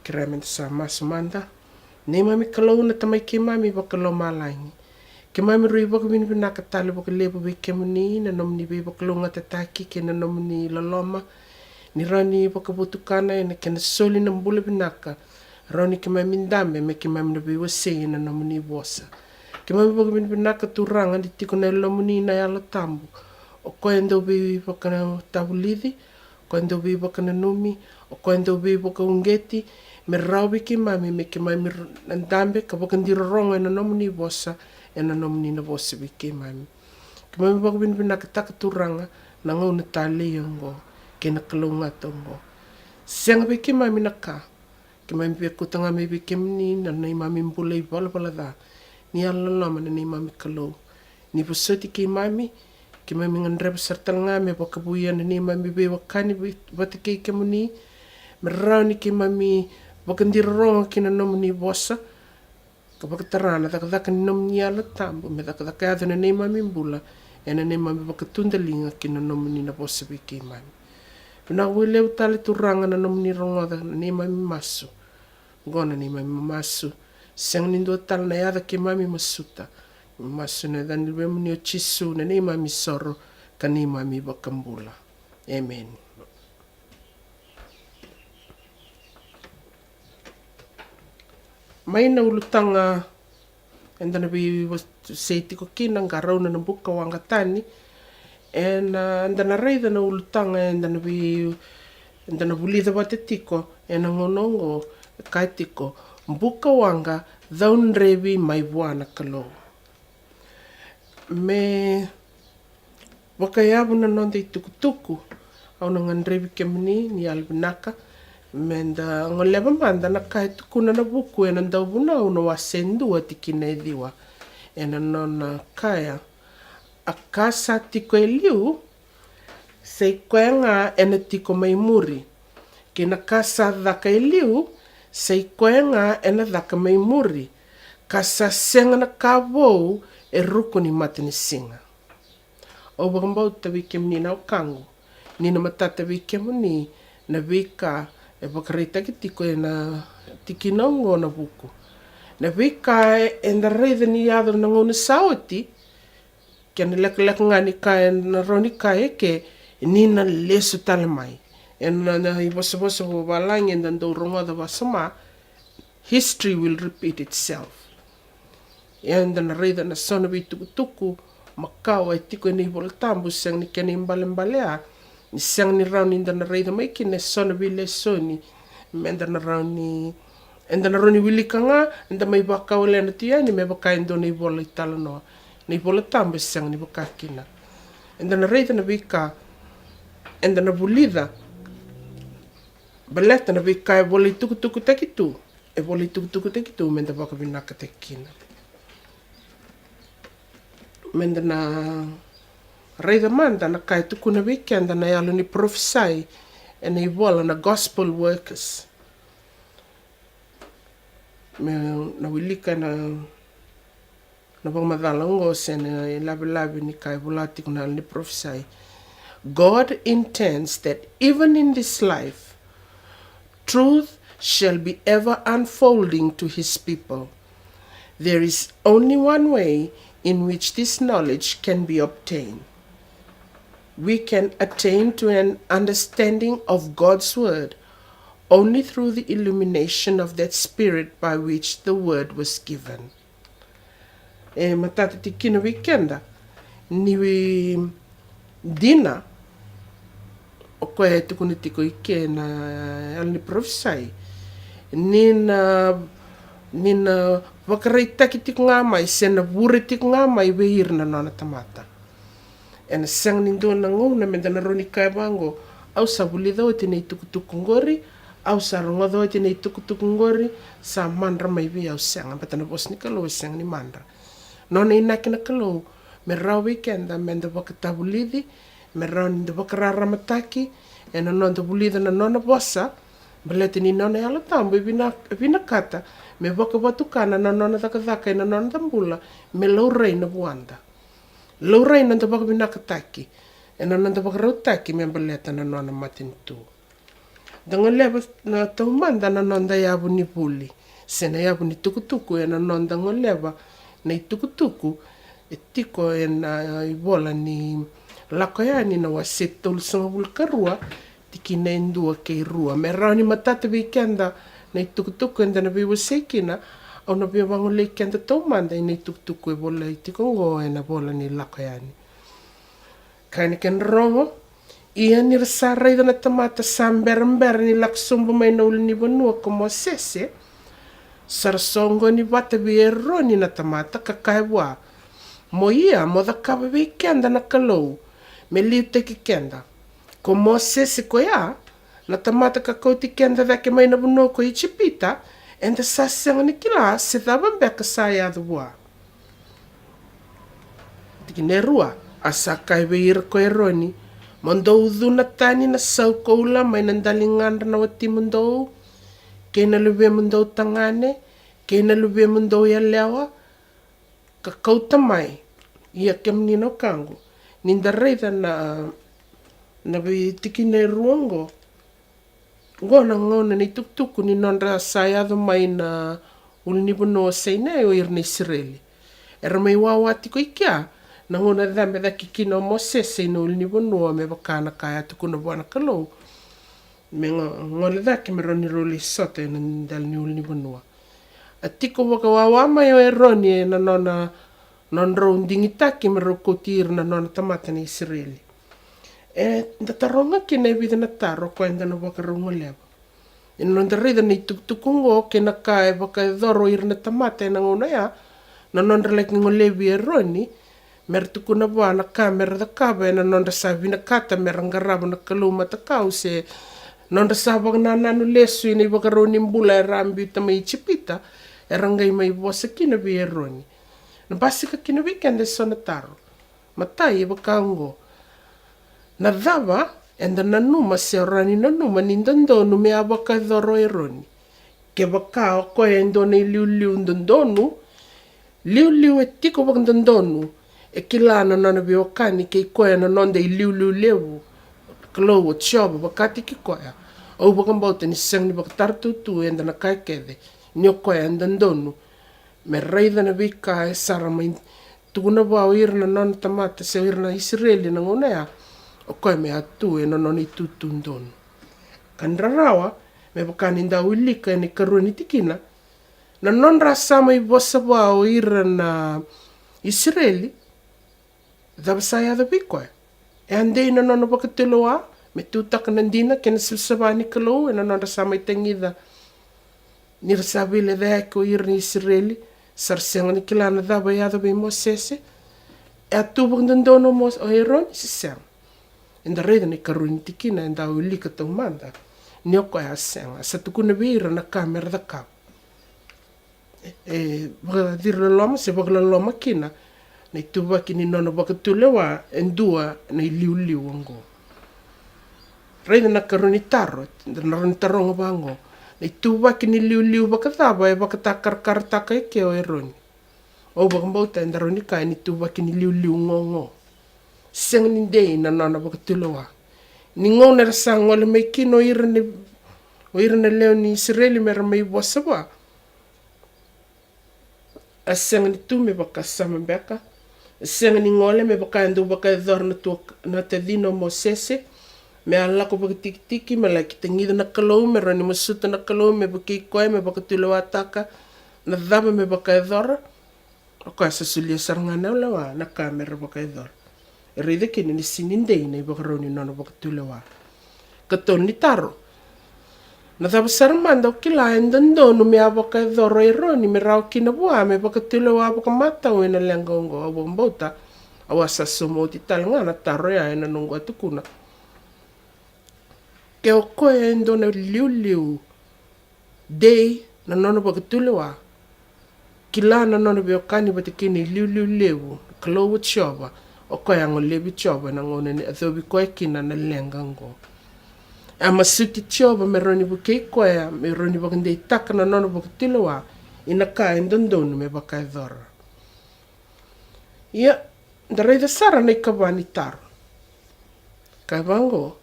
Kiramen sa masumanda. Ne mami Kalou na tamai ke mami vakalo malangi. Ke mami rui vaka vinakata le vaka lewa ke muni na nomni be vakalunga tataki ke na nomni laloma. Ni rani vakavutukana e na kena soli na bula vinaka. Rani ke mami ndame me ke mami na be wase na nomni vosa. Ke mami vaka vinaka turanga di tiko na lomuni na yala tambu. O koe ndo be vakatavulici, koe ndo be vakananumi, o koe ndo be vakaungeti. Me rawi ke mami me ke mami ndambe ka vakandirorongo e na nomni vosa e na nomni na vosa be ke mami. Ke mami vaka vinaka takaturanga na gauna taleo ke na Kalou ngatongo. Senga be ke mami na ka. Ke mami be kutanga me be ke mni na nei mami bula I Vola da. Ni alalama na nei mami Kalou. Ni posoti ke mami ngandreba sartalanga me vakabuia na nei mami be wakani vatake ke muni. Me rauni ke mami vakandirorongo ke na nomni vosa. Ka vakatarana takataka ni nomni ala tambu me takataka ado na nei mami bula e na nei mami vakatundalinga ke na nomni na vosa be ke mami. Pina wile utale turanga na nomni rongoda na nei mami masu. Gona nei mami masu. Seng nindo tal na yada ke mami masuta. Masu na dani remuni o chisu na nei mami soro ka nei mami vakambula. Amen. Mai na ulutanga endana bi sei tiko kina nga rauna na Bukawaqa tani. En endana reida na ulutanga endana vulica watetiko ena ngonongo kaitiko Bukawaqa daun revi mai vuana Kalou. Me wakayabu na nonde tukutuku au na ngandrevi ke muni ni alvinaka menda ngoleva manda na kai tukuna na buku ena ndau vuna una wasendua tikina ediwa ena Nona kaya akasa tiko eliu sei koenga ena tiko mai muri kina kasa dhaka eliu sei koenga ena dhaka mai muri kasa senga na kavou e ruku ni matini singa o wakambau tawi ke muni na ukangu ni na matata vi ke muni na vika e wakareita ki tiko e na tikinongo na buku. Na vika e na reida ni ado na ngona saoti, kia na leka ngani ka e na roni ka eke, ni na lesu talemai. E na I wasa o walangi e na ndau rongoda wasama, history will repeat itself. E na reida na sona vi tukutuku, makau e tiko e ni Vola Tabu, sang ni kene imbalea, ni sang ni rauni na reida mai ki ne sona vi lesoni menda na rauni enda na roni vulica nga enda mai bakau le na tia ni me bakai ndo nei Vola itala no nei Vola Tabu sang ni bakakina enda na reida na vika enda na vulica baleta na vika e Vola tukutuku takitu e Vola tukutuku takitu menda baka vinakata kina menda na reida manda na kai tukuna weekend na yalo ni prophesy e na Vola na gospel workers. Me na vulica na pagmadhalango se na labi ni kai volati kuna ni prophesy. God intends that even in this life, truth shall be ever unfolding to his people. There is only one way in which this knowledge can be obtained. We can attain to an understanding of God's word only through the illumination of that spirit by which the word was given. E matata tikina weekenda ni dina o koe tukuni tiko ike na alni prophesy nina wakareita ki tiko ngā mai se na vure tiko ngā mai weir na Nona tamata. E na sang nindo na ngona menda na roni kai bango au sa vulica o tenei tukutuku ngori au sa rongodo o tenei tukutuku ngori sa mandra mai vi au sanga patana bos ni Kalou sang ni mandra. Nona inaki na Kalou me rau weekenda menda vakatavulici me rau ni vakarara mataki e na Nona vulica na Nona bosa baleti ni Nona yala tambu vinakata me vakavatukana na Nona takataka e na Nona tambula me laurei na vuanda. Laurei na tabaka vinakataki e na Nona tabaka rautaki me baleta na Nona matintu. Danga lewa na taumanda na nonda yabu ni vuli. Sena yabu ni tukutuku na nonda ngolewa na tukutuku tiko na Vola ni lakoyani na wasetol sanga vulkarua tiki na endua ke rua. Me rauni matata vikenda na tukutuku enda na viwa sekina au na viwa wangole kenda taumanda na tukutuku Vola tiko ngo na Vola ni lakoyani. Kaini ken rongo ia ni rasara ida na tamata samber-mber ni laksumbu mai na uli ni vanua como sese sarasongo ni vata vi Eroni na tamata kakaewa mo ia mo da cava vi kenda na Kalou me liu teki kenda como sese ko ia na tamata kakau ti kenda veke mai na vanua ko ichipita enda sasanga ni kila se dava mbeka saya adua tiki ne rua asa kaewe ira ko Eroni mandou vuna tani na sau koula mai na dalingan na wati mandou ke na luve mandou tangane ke na luve mandou ya lewa ka kauta mai ia kem ni no kango ninda reida na vi tiki nei ruongo ngona ngona ni tukutuku ni nonra sayado mai na ulni bono seina o irni Israeli era mai wawati ko ikia na ngona dhambe da kikina mo sese no ulni bono me bakana kaya tukuna bwana Kalou me ngole da ke meroni roli sote na dal ni ulni bono atiko Bukawaqa mai o Eroni na Nona non roundingitaki me rokotir na Nona tamata ni Israeli da taroga ke na vida na taro ko enda no bakarungo lewa non da rida ni tukutuku ke na kai vakadoro irna tamata na ngona ya na non relek ngolevi Eroni mer tukuna bwana kamera da cava na non sa vinakata mer ngarabo na Kalou matakau se non sa bagna nanu lesoni ni bakaroni bula rambi tamai chipita erangai mai bosa kina vi Eroni na basika kina weekend sonataro matai bakango na dava enda na numa se orani na numa nindandonu me vakadoro Eroni ke bakao ko endo na liu ndondonu liu tiko bagndondonu e kilana nona biokani ke koya na nonde liu lewu Kalou choba bakati ki koya au bakambauta ni sang ni bakatartutu enda na kaikede ni koya ndondonu me reida na vika e sara mai tuguna ba irna non tamata se irna Israeli na ngona ya o koya me atu e noni tutundonu kandrarawa me bakani nda vulica ni karuni tikina na non rasa mai bosa ba o irna Israeli dava saya da vikoe e andei na nona vakatiloa me tutaka nandina ke na silsava ni Kalou e na nona rasa mai tangida ni rasa vile da ko irna Israeli sarsenga ni kilana dava ya da mo sese e atu bagndondono mo o Eroni sesang enda reda ni karuni tikina enda vulica taumanda ni ko ya senga sa tukuna vira na kamera da cava dir loma se bagla loma kina na tuwa kini Nona vakatulewa endua na liu ngo reina na karuni taro na roni taronga bango na tuwa kini liu vakatava e vakatakarkartaka e ke o Eroni o bakambauta enda roni kai ni tuwa kini liu ngo seng ni dei na Nona vakatulewa ni ngona rasa ngole mai kino irne leo ni Israeli mera mai wasaba aseng ni tu me bakasama beka seng ni ngole me bakando bakador na tedino mo sese me ala ko bakitiki me la kitengida na Kalou me rani masuta na Kalou me baki koe me bakatulewa taka na dava me bakador o ka sa sulia sarngana lawa na kamera bakador rida kini ni sinindei na bakaroni Nona bakatulewa katon ni taro na dava sarmanda o kila endandonu me bakador Eroni me rao kina bua me bakatulewa bakamata o ina lengongo o bambota awasa somo ti talngana taro ya ina nungu atukuna ke o koe endona liu dei na Nona bakatulewa kila na Nona biokani batikini liu lewu Kalou choba o koe ango lebi choba na ngone ni athobi koe kina na lengango a masuti choba me roni buke koe me roni bakandei taka na Nona bakatulewa ina ka endondonu me bakadora ia da reida sara nei kavani taro kai vango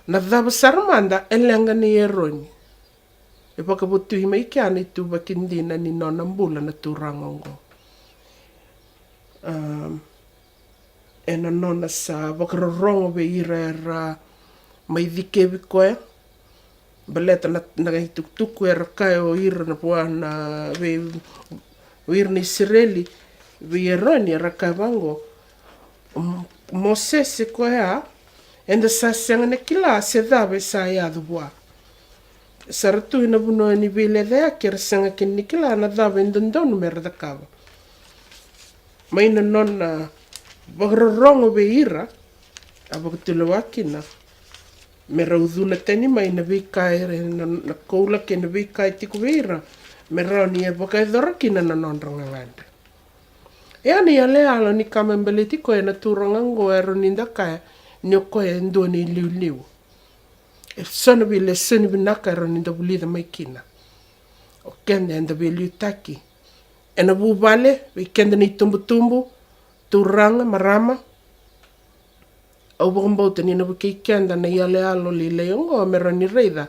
Na dhava saramanda e lenga ni Eroni. E whakaputuhi mai ki ana I tuwa kindina ni Nona bula na tūrangongo. E na Nona sa wakarorongo we ira mai dhikevi koe. Baleta na tukutuku e rakai o ira na pua na ira ni Sireli we Eroni e rakai wango. Mosese koe a, enda sa senga ne kila se dhawe sa iadhu bua. Saratu ina vuno ni vile dhea kira senga ki nikila na dhawe ndondonu mera da cava. Maina Nona wakarorongo we ira, a wakatulu wakina. Mera udhuna teni maina vikai na koula ke na vikai tiku weira. Mera ni e wakaidhora kina na nonronga nganda. E ani ale alo ni kama baleti koe na tūrangango Eroni ndaka ni o koe ndua ni liu. E sona vi lesoni vinaka Eroni nda vulida mai kina. O kenda enda vi liu taki. E na vuvale, vi kenda ni tumbu, tūranga, marama. Au wakambauta ni na wiki kenda na iale alo li leongo mera ni reida.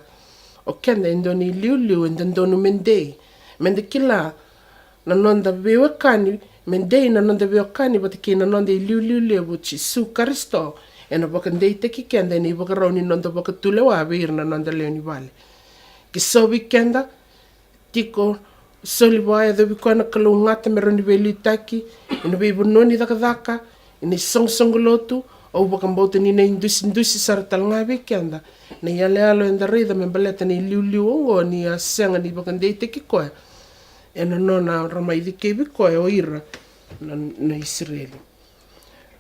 O kenda endo ni liu enda ndonu mendei. Mende kila na nonda viwakani, mendei na nonda viwakani bata ki na nonda I liu wuchi su karisto. E na wakandei teki kenda ni wakarau ni nonda wakatule wa vir na nonda leo ni vale. Ki so wikenda, tiko soli waya dha wikoa na Kalou ngata mera ni veli taki, ina vibunoni dhaka, ina song o wakambauta ni na indusi saratalanga wikenda. Na iale alo enda reida me baleta ni liu ongo ni a senga ni wakandei teki koe. E na Nona ramaidhi kevi koe o ira na Israeli.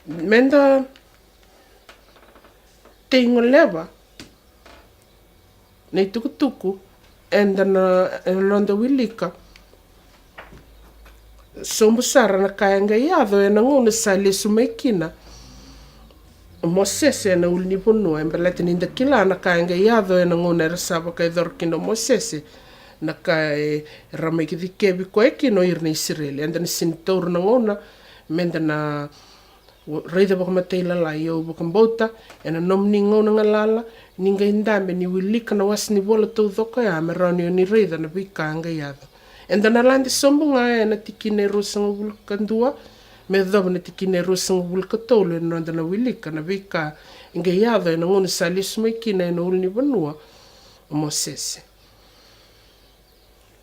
Menda te ingo lewa na tukutuku enda na nonda vulica. Sombusara na kayanga iadho e na nguna sa lesu mai kina. Mosese na ulni vunua embalete ni ndakila na kayanga iadho e na nguna e rasava kai dhorkino Mosese. Na kai ramai ki dhikevi koe kino irna Israeli. Enda ni sinitoru na nguna menda na reida wakamatei lalai o wakambauta e na nomni ngona ngalala ninga indambe ni vulica na was ni Vola Tabu dhoka ya meroni o ni reida na vika anga iadho. Enda na landi sombunga e na tikine rosanga vulica ndua me dhoba na tikine rosanga vulica tolu e na na vulica na vika inga iadho e na ngona sa lesu mai kina e na ulni vanua o Mosese.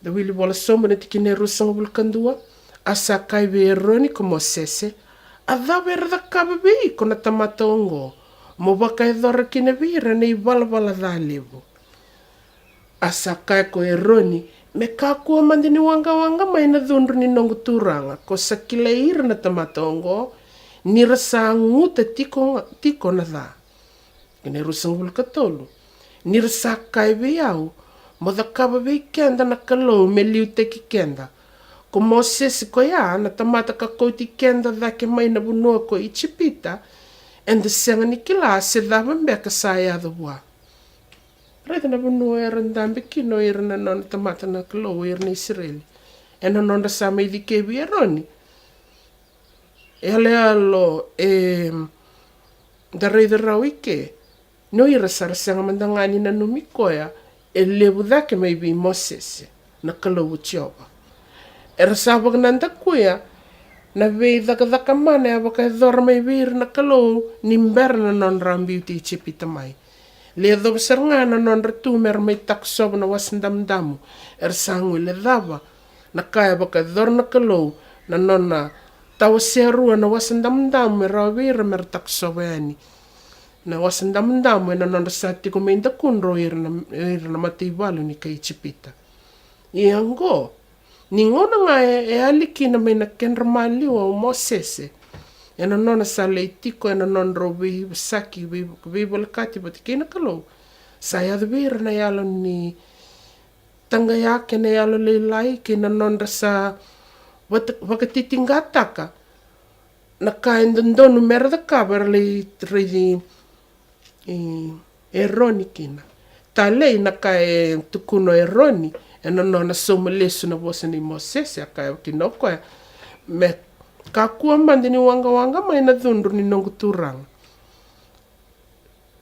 Da wili bola somba na tikine rosanga vulica ndua asa kai ve Eroni ko Mosese a dhawe rada kababi ko na tamatongo mo wakaidhora kina vira na iwala dha levo. Asa kai ko Eroni me kakua mandi ni wanga mai na dhunru ni nongo tūranga ko sa kila ira na tamatongo ni rasa nguta tiko na dha. Kine rusang vulka tolu. Ni rasa kai ve au mo dha kababi kenda na Kalou me liu teki kenda. Ko Mosese ko ya na tamata ka kouti kenda dhake mai na vunua ko Ichipita, enda senga ni kila se dhava mbeka sa iadho bua. Reita na vunua era ndambe kino era na Nona tamata na Kalou era na Israeli. E na Nona sa mai dhikevi Eroni. E ale alo da reida rau ike, no ira sarasenga mandangani na numikoya e levu dhake mai vi Mosese na Kalou tioba. Era sabak nanda kuya na vei dhaka mana e waka dhora mai vir na Kalou ni mbera na non rambi uti Ichipita mai. Le dhob saranga na non ratu mer mai taksob na wasandamdamu er sangu le dhava na kaya waka dhora na Kalou na Nona tawa serua na wasandamdamu e rawa vir mer taksob yani. Na wasandamdamu e na non rasati ko meinda kunro ir na mativalu ni ka Ichipita. Iango ni ngona nga e aliki na mai na kenramali o Mosese. E na Nona sa leitiko e na non rovi saki vibolakati pati kina Kalou. Sa iadho vira na ialo ni tanga yake na ialo leilai ki na non sa wakatitingataka. Na ka endondonu mera da cava le reidi Eroni kina. Ta lei na ka e tukuno Eroni. E na Nona soma lesu na vosa ni Mosese a kai kinoko e me kakua mandi ni wanga mai na dhunru ni nongo tūranga.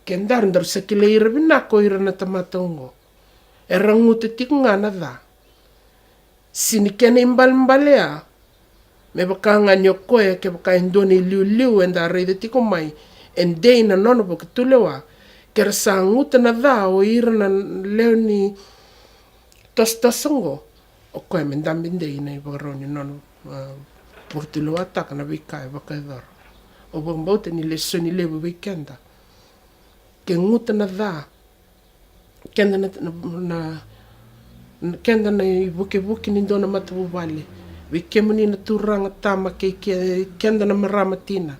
Kendar ndar sa kile ira vinako ira na tamatongo. E rangu te tiku ngana dha. Sini kene imbalea. Me baka nganyo koe ke baka indone liu enda reide tiku mai. Endei na nono boka tulewa. Kera sa nguta na dha o ira na leo ni tosongo. O koe me ndambindei na ibaroni nono. Portuloa taka na vika e baka edora. O bambote ni lesoni lewa weekenda. Ke nguta na dha. Kenda na i vuke ni dona matavu vale. We kemuni na turanga tama ke kenda na maramatina.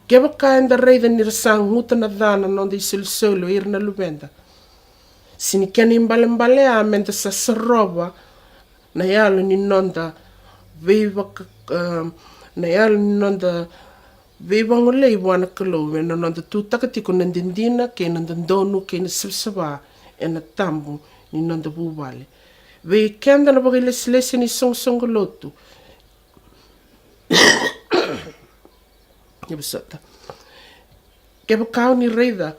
Ke waka enda reida ni rasa nguta na dha na nonda i solo ira na luvenda. Sini kena imbale a menda sa sarova na yalo ni nonda na yalo ni nonda vevangole i wana Kalou na nonda tutakatiko na dindina ke na dondonu ke na sivsava e na tambu ni nonda vuvale. Ve kenda na baka leslesi ni songsongo lotu. Ke bakau ni reida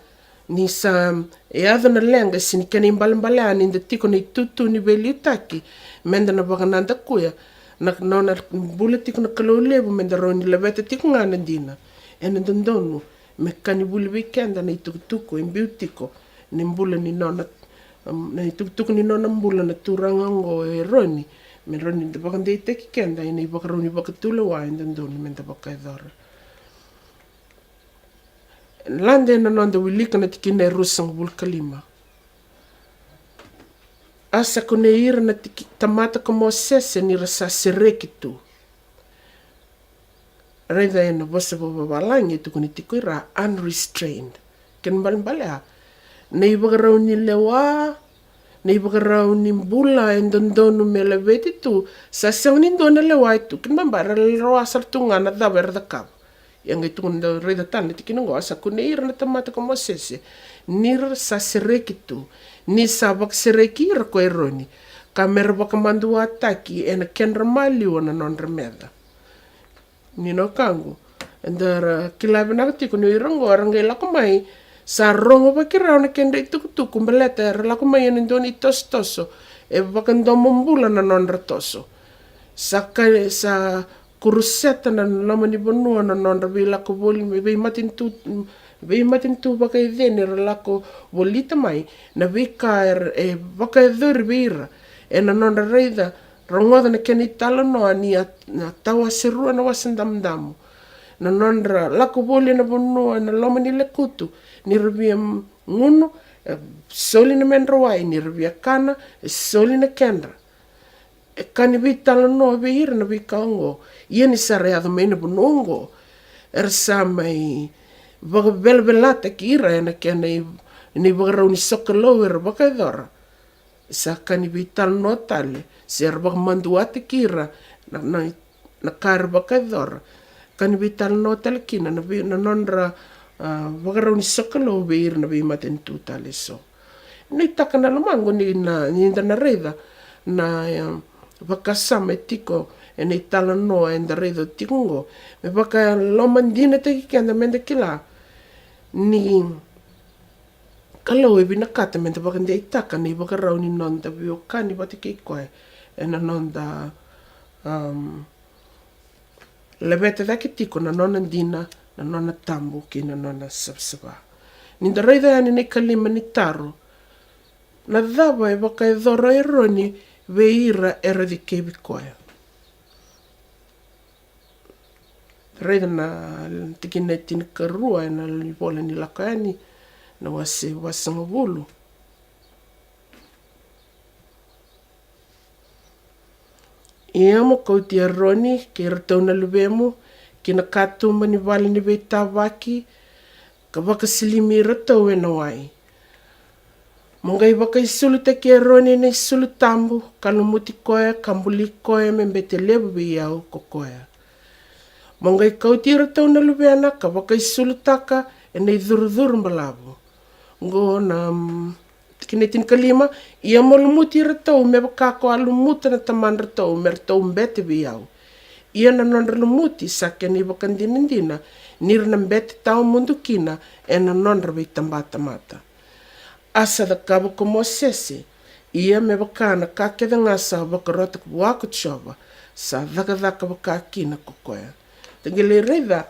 ni sa e adha na lenga sini kena imbalea ni nda tiko ni tutu ni veli utaki menda na baka nanda kuya. Na Nona bula tiko na Kalou levu menda roni levete tiko ngana dina. E na dondonu me kani buli weekenda na tukutuku imbiu tiko ni mbula ni Nona na tukutuku ni Nona mbula na turanga ngo Eroni. Me roni da baka ndei teki kenda ina i baka roni baka tulewa e dondonu menda baka edora. Lande na nonda vulica na tikina e rusang vulkalima. Asa kone ira na tamata kamo sese ni rasa serekitu. Reida e na vosa vabalangi tuku ni tiku ira unrestrained. Ken balea. Na ibagarau ni lewa, na ibagarau ni bula e dondonu me leveti tu. Sa seong ni dona lewa itu. Ken bambara lewa asar tunga na dha verda kava. Yang itu kunda reida tane tikina ngo asa kone ira na tamata kamo sese. Nira sa serekitu. Ni sa bak sereki ira ko Eroni. Ka mera baka mandu ataki e na kenra mali o na nonra meda. Nino kangu. Endara kilabe nakatiko ni irango arangai lako mai. Sa rongo baki rao na kenda tukutuku mbeleta era lako mai ena ndoni toso. E baka ndomo mbula na nonra toso. Sa kuruseta na lama ni bonua na nonra vi lako voli me vei matin tu baka i dhene ra lako volita mai na vika e baka e dhuri vira e na nonra reida rongoda na keni tala noa ni na tawa serua na wasandamdamu na nonra lako voli na bonua na loma ni lekutu ni revia ngunu soli na menrawai ni revia kana soli na kendra e kani vitala noa vira na vika ongo ia ni sare adho meina bonongo sa mai vaga velvelata ki ira ena kena ni vagarau ni sokalou ira baka edora. Sa kani vital no tale, se ira baka manduate ki ira na kara baka edora. Kani vital no tale kina na nonra vagarau ni sokalou ve ira na vimaten tu tale so. Ni taka na lamango ni na reida na vakasama e tiko e nei tala noa e nda reida tikungo. Me baka lomandina te ki kenda menda kila. Ni Kalou e vinakata menda baka ndei taka ni baka rau ni nonda viokani bati kei koe. E na nonda levete daki tiko na nona dina na nona tambu ki na nona sabsaba. Ni nda reida yani nei kalima ni taro. Na dhava e baka e dhoro Eroni ve ira era di kebi koe. Reida na tikina tina karua e na lipola ni lakani na wasanga vulu. Ia mo kouti Eroni ke ratau na luve mo kina katuma ni vali ni vei tawaki ka waka silimi ratau e na wai. Mongai waka isulu te ke Eroni na isulu tambu kalumuti koe kambuli koe me mbete lebu vi au ko koe. Mongai kauti ratau na luvena ka waka isulu taka e na idhuru mbalavu. Ngo na kinetin kalima ia mo lumuti ratau me waka ko alumuta na taman ratau me ratau mbete vi au. ia na nonra lumuti sake ni vakandinindina nir na mbete tau mundu kina e na nonra vei tamata. Asa da kaba ko Mosese, ia me vakana kakeda ngasa vakarota kuwako chova, sa dhaka vakakina kokoya. Tangele reida,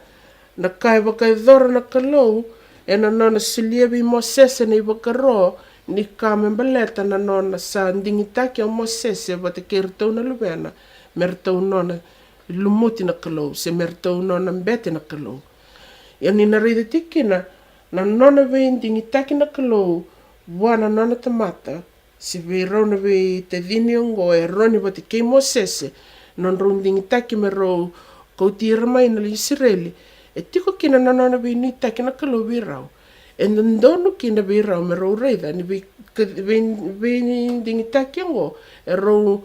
na kai vakaidhora na Kalou, e na nona silievi Mosese ni vakaro, ni kame baleta na nona sa ndingitaki o Mosese vate kertou na luvena, mertou nona lumuti na Kalou, se mertou nona mbete na Kalou. Ia ni na reida tikina, na nona vei ndingitaki na Kalou, wana nona tamata, si vei rauna vei te dhini ongo e Eroni vate kei Mosese, non rau ndingitaki me rau kautira mai na Israeli, e tiko kina na nona vei nitaki na Kalou vei rau. E nandonu kina vei rau me rau reida, ni vei ndingitaki ongo, e rau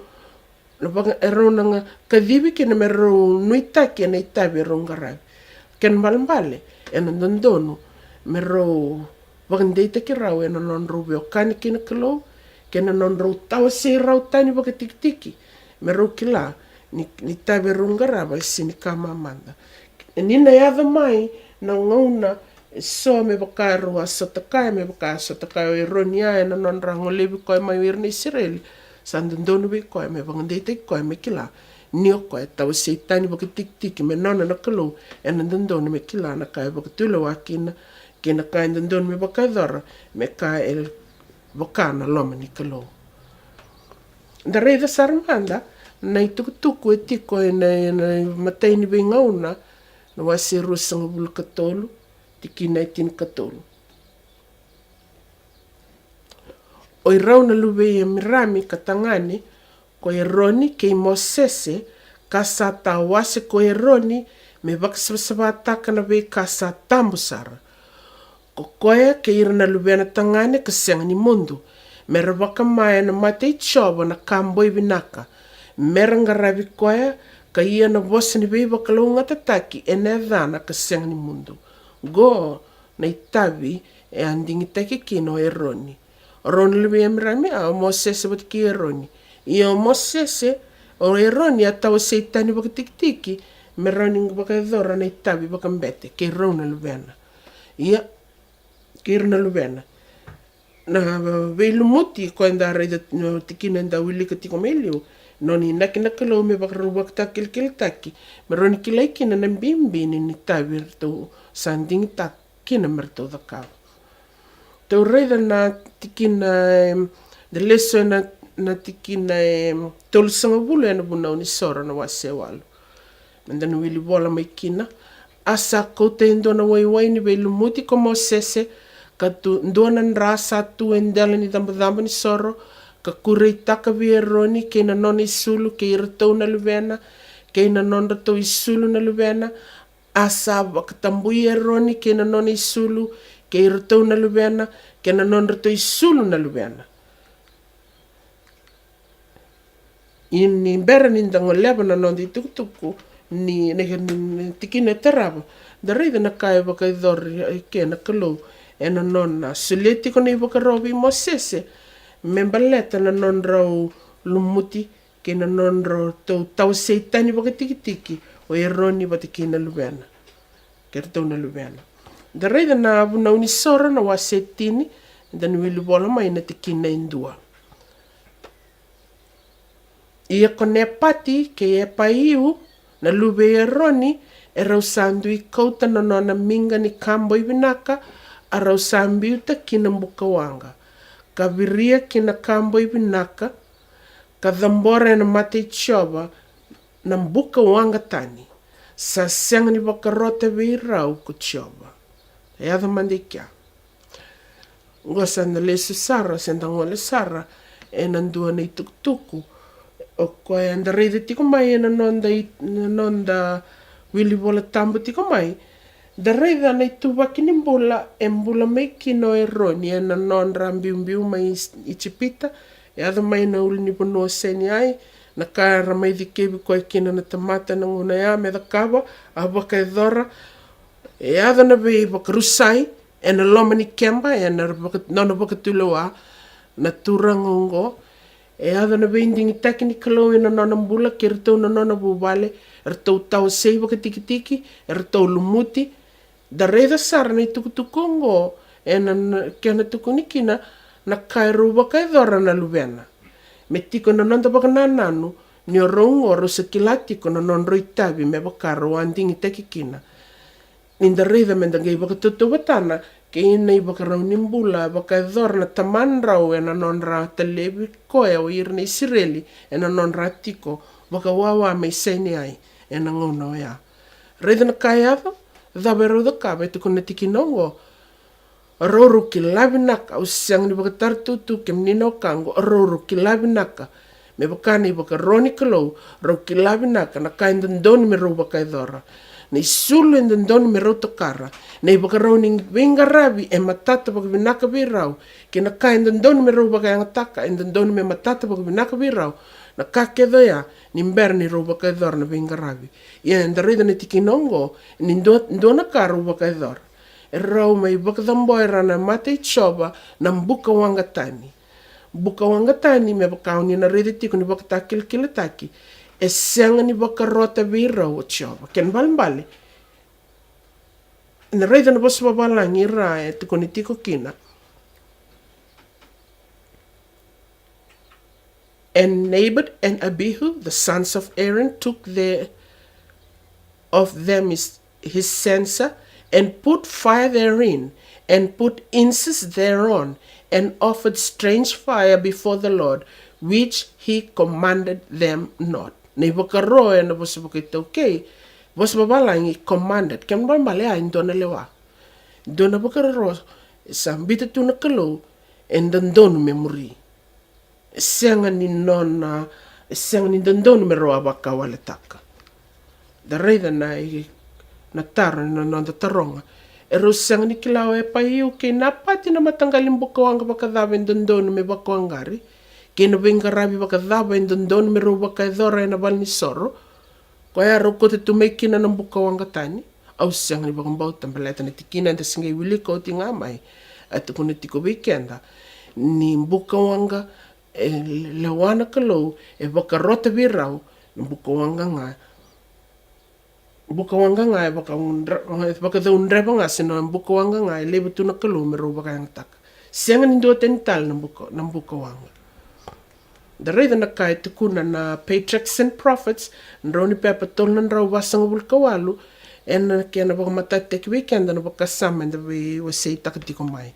nanga kadhivi kina me rau nuitaki na itavi rau ngaravi. Ken mbale, e nandonu me rau vakandeita ki rau e na non rau veo kani kina Kalou, ke na non rau tawa se rau tani vakatikitiki, me rau ki la, ni tavi rau ngarava e sini kamamanda. E nina yadha mai, na ngauna, so me vakaru a sotakai, me vakaru sotakai o Eroni e na non rango levi koe mai o Eroni Israeli, sa ndondonu vi koe, me vakandeita ki koe me ki la, nio koe tawa se tani vakatikitiki, me nona na Kalou, e na ndondonu me ki la, na kai vakatula wa kina kai ndondonu me vakaidhora, me kai el vakana loma ni Kalou. Da reida saramanda, na tukutuku e tiko e na mataini vei gauna, na wase rusanga vulica tolu, tikina e tini katolu. O i rau na luve e mirami katangani, ko Eroni kei Mosese, ka sa tawase ko Eroni, me vakasavasavata na vei ka sa tambusara. Ko koea ke ira na luvena tangane ka senga ni mundu. Mera wakamaya na matei chova na kamboi vinaka. Mera ngaravi koea ka ia na vosa ni vei Kalou ngatataki e ne dhana ka senga ni mundu. Go na itavi e andingitaki kino Eroni. Oroni luve emirami a o Mosese watiki Eroni. Ia o Mosese o Eroni a tawa seitani wakatikitiki me rauni wakaidhora na itavi wakambete ke rauna luvena. Ia kira na luvena. Na vei lumuti ko enda reida tikina enda vulica tiko melio. Noni naki na Kalou me wakaru wakatakilkiltaki. Me roni kilaikina na bimbini ni tavi rito sandingita kina merto da kava. Tau reida na tikina the lesson na tikina tolusanga vulu ena vuna ni sora na wase walu. Mendana wili vola mai kina. Asa kote ndona waiwai ni vei lumuti ko Mosese, ka ndona nrasa tu endela ni dambadamba ni soro, ka kurei taka vi Eroni, kei na nona isulu, kei ratou na luvena, kei na nona ratou isulu na luvena, asa vakatambui Eroni, kei na nona isulu, kei ratou na luvena, kei na nona ratou isulu na luvena. Ini mbera ni ndango leba na nona di tukutuku, ni tikina terava. Da reida na kai vakaidhori ke na Kalou, e na nona suleti ko na ivakarovi Mosese, me baleta na non rau lumuti, ke na non rau tau seitani vakatikitiki, o Eroni vatiki na luvena, ke ratau na luvena. Da reida na vuna unisora na wasetini, da ni wili vola mai na tikina indua. Ia kone pati, ke e paiu, na luve Eroni, e rau sandui kauta na nona minga ni kamboi vinaka, a rau sambiuta kina Bukawaqa. Ka viria kina kamboi vinaka, ka dhambora na matei chova na Bukawaqa tani. Sa senga ni wakarota vei rau ko chova. E adha mandikia. Ngosa na lesu sara, senda ngole sara, e nandua na tukutuku. O koe anda reida tiko mai e na nonda wili Vola Tabu tiko mai. Da reida na tuvaki ni bula e bula mai kino Eroni e na nonra mbiu mai i chipita. E adha mai na uli ni ponua seni ai. Na kaera mai dikevi koe kina na tamata na nguna ea me da cava. A wakaidhora. E adha na vei wakarusai. E na loma ni kemba e na nona wakatulua. Na turangongo. e adha na veindingi taki ni Kalou na Nona bula ke rtau na Nona bubale, rtau tau sei waka tiki rtau lumuti, da reida sara na tukutuku e na kena tuku ni kina na kairu waka dhora na luvena. Me tiko na nanda baka nananu, ni o rongo ro sa kilatiko na non roi tabi me bakaro andingi taki kina. Ninda reida me ndangai baka tutu watana, ke ina i baka rau nimbula, baka dhora na taman rau e na non ra talebi koe o irna Israeli e na non ra tiko, baka wawa me isene ai e na ngona o ya. Reida na kai ava, dhawe rau da kawe tuku na tiki nongo, roro ki lavinaka, o siang ni baka tartutu ke mnina o kango, roro ki lavinaka, me baka ni baka Eroni Kalou, roro ki lavinaka, na kai ndondoni me rau baka dhora. Na isulu ndondoni me rau tokara, na baka rau ning vinga ravi e matata baka vinaka virau, ke na kai ndondoni me rau baka yangataka, ndondoni me matata baka vinaka virau, na kakedo ya, ni mbera ni rau baka dhora na vinga ravi. Ia ndarida ni tiki nongo, ni ndona ka rau baka dhora. E rau mai baka dhamboe rana mate i choba na Bukawaqa tani. Bukawaqa tani me baka ni na rida tiko ni baka takilkila taki. E senga ni baka rota virau o choba. Ken balmbali. Na rida na bosa babalangi ra e tiko ni tiko kina. And Nadab and Abihu, the sons of Aaron, took of them his censer, and put fire therein, and put incense thereon, and offered strange fire before the Lord, which he commanded them not. Nei bakaroe na bosa bakita okay, bosa babalangi commanded. Kem bambale a indona lewa. Dona bakaro sa bita tu na Kalou, and dandonu memori. Senga ni Nona, senga ni dandonu me roa baka wale taka. Da reida na taro na nanda taroga. E ro senga ni kilau e pai u ke na pati na matanggalim Bukawaqa baka dhava e dandonu me baka wangari. Ke na venga rabi baka dhava e dandonu me ro baka e dhora e na valni soro. Ko e aro kote tu mei kina na Bukawaqa tani. Au senga ni baka mbau tambaleta na tikina enta singa i vulica o ti ngā mai. Ata kuna tiko weekenda. Ni Bukawaqa e lewa na Kalou e baka rota virau na Bukawaqa ngā. Bukawaqa nga e baka dhaun reba nga sino ang Bukawaqa nga e leba tu na Kalou me rau baka yang taka. Sianga ni doa tenital ng Bukawaqa. Da reida na kai tukuna na patriarchs and prophets, nrau ni pepa tol na nrau wasang vulkawalu, e na kia na baka matateki weekend na baka sama and we say takatiko mai.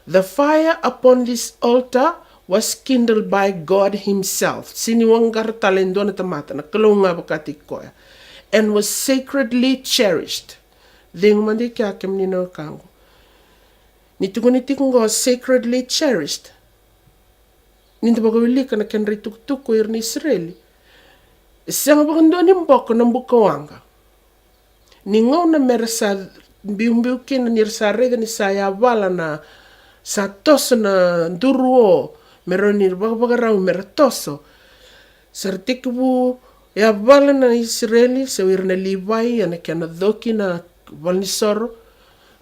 The fire upon this altar was kindled by God himself. Siniwangar talendo na tamata na Kalou nga baka tikoya. And was sacredly cherished. Ding mandi kya kem ni no kango. Ni tukuniti ko sacredly cherished. Ninda bagawilika na kenri tukutuku irni Israeli. Siyang bagando ni mboko ng Bukawaqa. Ni ngaw na merasa biumbiu kina ni sa reda ni saya wala na sa toso na duruo. Meron ni bagaraw meratoso. Sartikbu ya wala na Israeli sa wir na Livai ya na kiana doki na valnisoro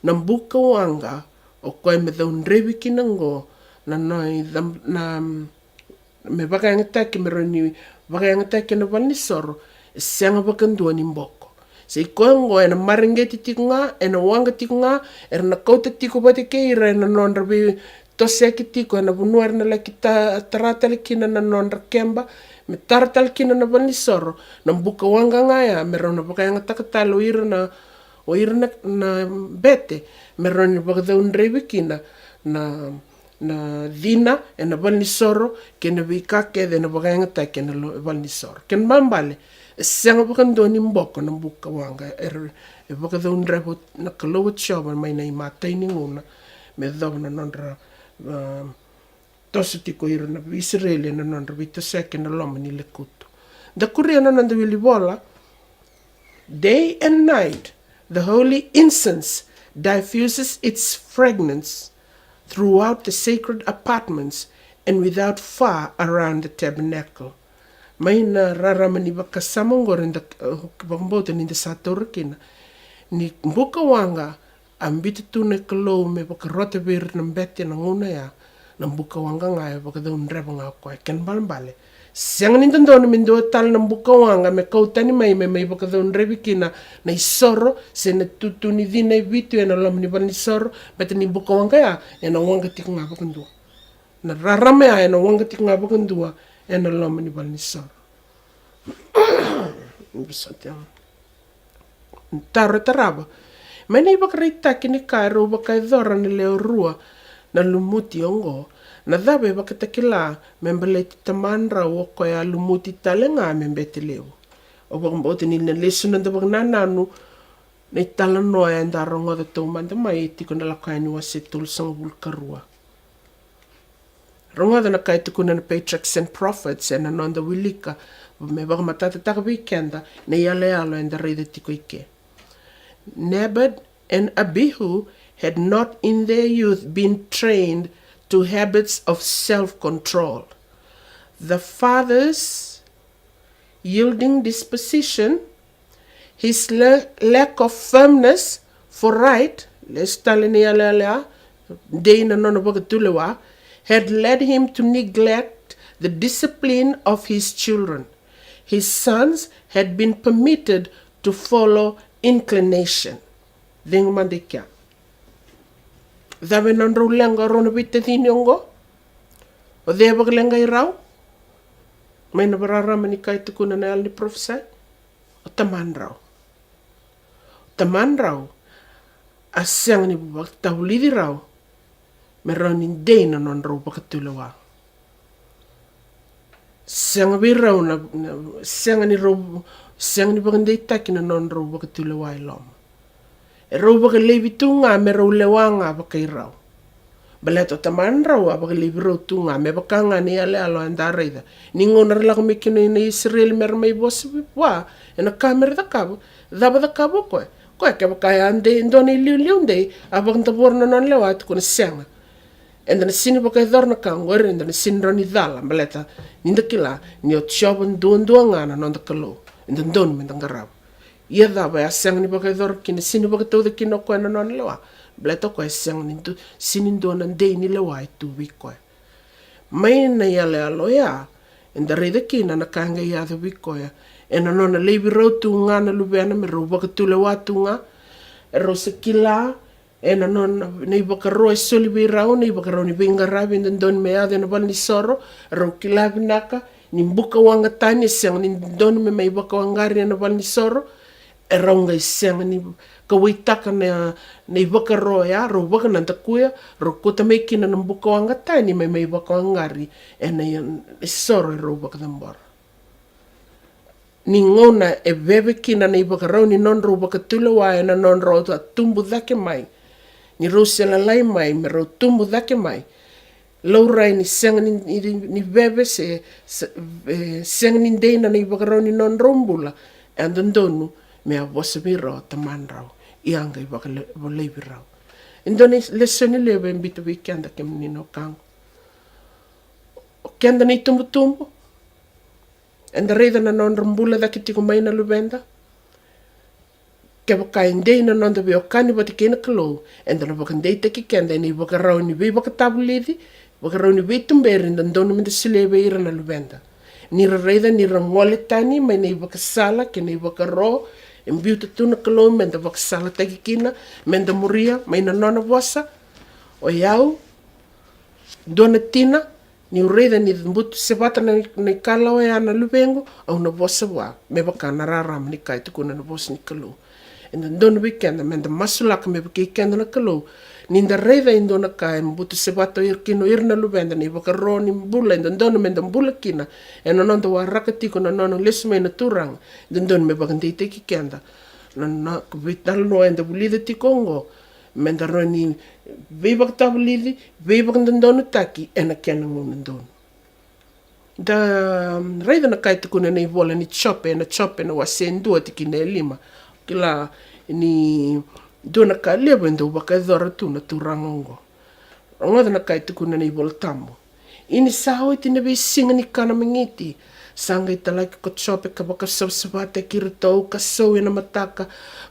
na Bukawaqa o koe me daun rewi kinango na noi na me bakayangitaki meroni bakayangitaki na valnisoro sianga bakandua ni mboko sa ikongo e na maringeti tiku nga e na wanga tiku nga e na kauta tiku bate keira e na nondra bi toseki tiku e na vunuar na laki taratale kina na nondra kemba me taratal kina na valnisoro na Bukawaqa nga ya merona bakayanga takatalo ira na bete merona bakadaun rewi kina na dina e na valnisoro ke na vikake de na bakayanga take na valnisoro ken mambale senga bakando ni mboko na Bukawaqa e bakadaun rewi na Kalou choba mai na imatay ni Nona me dhaw na nondra toso tiko ira na Israeli na nondra vita seke na loma ni lekutu. Da kuria na nanda wili Vola, day and night, the holy incense diffuses its fragrance throughout the sacred apartments and without far around the tabernacle. May na raramani bakasamong gorin da bakambota ni da satorakina. Ni Bukawaqa ambita tu na Kalou me bakarota vir na bete na Nona ya. ng Bukawaqa nga vakataun reba nga koe ken balbale siang ni tondoni mindo tal ng Bukawaqa me kautani mai vakataun rebi kina na isoro se na tutuni dina vitu na lom ni bal ni soro bete ni Bukawaqa ya na wanga tik nga vakandua na rarame na wanga tik nga vakandua na lom ni bal ni soro taro taraba mai nei vakarita kini kairo vakaidora ni leo rua na lumuti ongo na dhabe vakatakila membaleti tamandra o koe a lumuti talenga membete leo o vakambote ni na lesu na dabang nananu nei talanoa e ndarongo da tau manda mai tiko na lakaini wa se tulsang vulkarua ronga da na kai tukuna na patriarchs and prophets e na nonda vulica me vakamatata taka weekenda na iale alo e ndarei tiko ike Nadab and Abihu had not in their youth been trained to habits of self-control. The father's yielding disposition, his lack of firmness for right, had led him to neglect the discipline of his children. His sons had been permitted to follow inclination. Ding mandikya. Dabe non rulenga rono bitte tiniongo. O deba glenga irau. May nabararama ni kai tukuna na alni prophesy. O taman raw. Taman raw. Asyang ni vakatavulici raw. Meron hindi na non raw vakatulawa. Siyang biraw na siyang ni raw siyang ni bagandai taki na non raw vakatulawa ilom. E raw vakalevi tunga me raw lewanga vakai raw. Baleto taman raw vakalevi raw tunga me vakanga ni ale alo andarida. Ningo narala kumikino na Israel mer may boss wa e na kamera da kabo. Daba da kabo koe. Koe ke vakaya ande indone liu nde abang tabor na non lewa at kuna siyanga. Enda na sini pakai dorna kangor enda na sini roni dala baleta ninda kila ni otsioban duan ngana non da Kalou enda don men dangarab ia da ba asang ni pakai dor kini sini pakai tau da kino ko na non lewa baleta ko asang ni tu sini don ande ni lewa itu wi ko mai na ia le aloya enda reda kina na kanga ia da wi ko ya ena non na lebi ro tu ngana luvena me ro vakatule watunga ro sekila ena non nei bakaro e soli birao nei bakaro ni bingarabi ndon me ade na bal ni soro ro kila vinaka ni Bukawaqa tani siang ni ndon me mai bakawangari na bal ni soro e ronga siang ni kawitaka na nei bakaro ya ro bakana takuya ro kota me kina na Bukawaqa tani mai bakawangari ena e soro ro bakadambor ni ngona e veve kina nei bakaro ni non ro bakatula wa ena non ro tumbu dake mai ni rosa la lai mai me ro tumbu dake mai laurai ni seng ni bebe se seng ni dena ni bakaroni non rombula andondonu me avose biro taman rau ianga i bakale volei biro indone lesoni leve mbito weekend ke menino kang o kenda ni tumbu enda reda na non rombula dake tiko mai na luvenda ke vakaindei na non da beokani bati kena Kalou enda na vakandei teki kenda ni vakarau ni vakatavulici vakarau ni tumberi nda ndono minda sileve ira na luvenda ni rareda ni rangole tani mai nei vakasala ke nei vakaro embiuta tuna Kalou menda vakasala teki kina menda muria mai na nona vosa o iau dona tina ni ureda ni mbutu sebata na kala o ya na luvengo au na vosa wa me vakana raram ni kai tukuna na vosa ni Kalou enda ndona weekend menda masulaka me weekend na Kalou ninda reda indona kai mbutu sebato kino irna luvenda ni vakaroni bula enda ndona menda bula kina ena nonda waraka tiko na nono lesoni na turang ndona me bagandei teki kenda na vital no enda bulida tikongo menda roni vakatavulici vakandona taki ena kena ngona ndona da reda na kai tukuna nei vola ni chope na wasendua tiki ne lima kila ni dona ka lewa ndo vakadora tu na turangongo ronga na kai tukuna nei Vola Tabu ini sao itina be singa ni kana mengiti sanga italaki ko chope ka baka sabsabate kirto ka so ina mataka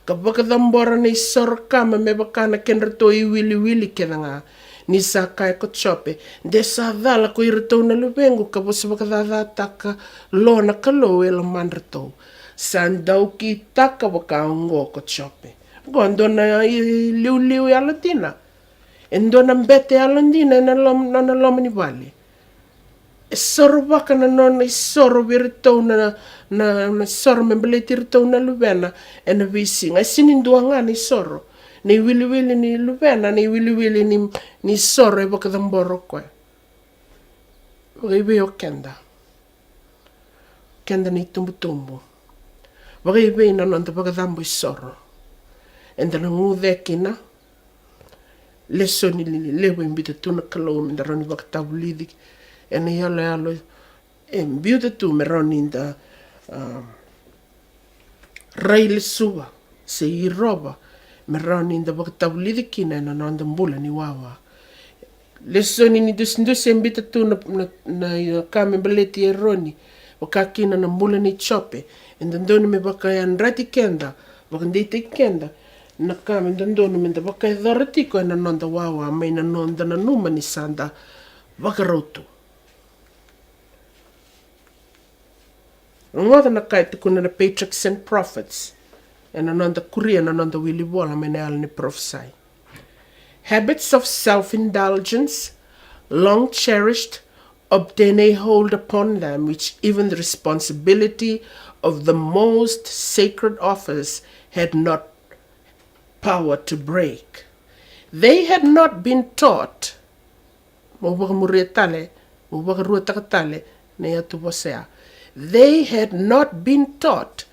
ka baka dambora nei sorkama me baka na kenrto i wili kenanga ni sa kai ko chope de sa dala ko irto na luvengu ka bo sa vakadada taka lona Kalou e lo mandrato san dau ki taka waka ngo ko chope gondo na liu ya latina endo na mbete alandina na lom ni vale e soro waka na nona i soro virto na soro me baleti irto na luvena e na visi ngai sinindua ngani soro ni wili ni luvena ni wili ni soro e waka damboro koe waka o kenda ni tumbu waka iwe na nonta waka dambo i soro enda na nguve kina lesoni lewa imbita tuna Kalou minda roni vakatavulici ena yalo e mbiuta tu me roni inda rai le sua se i roba me roni inda vakatavulici kina ena nonda bula ni wawa lesoni ni dus imbita tu na kame baleti Eroni waka kina na bula ni chope enda ndoni me waka yan rati kenda waka ndete kenda na kame ndono me da waka dhoratiko ena nonda wawa mai na nonda na numa ni sanda wakarotu ngoda na kai tukuna na patriarchs and prophets ena nonda kuria na nonda wili bola mai na ni prophesy habits of self-indulgence long cherished obtain a hold upon them which even the responsibility of the most sacred office had not power to break. They had not been taught. They had not been taught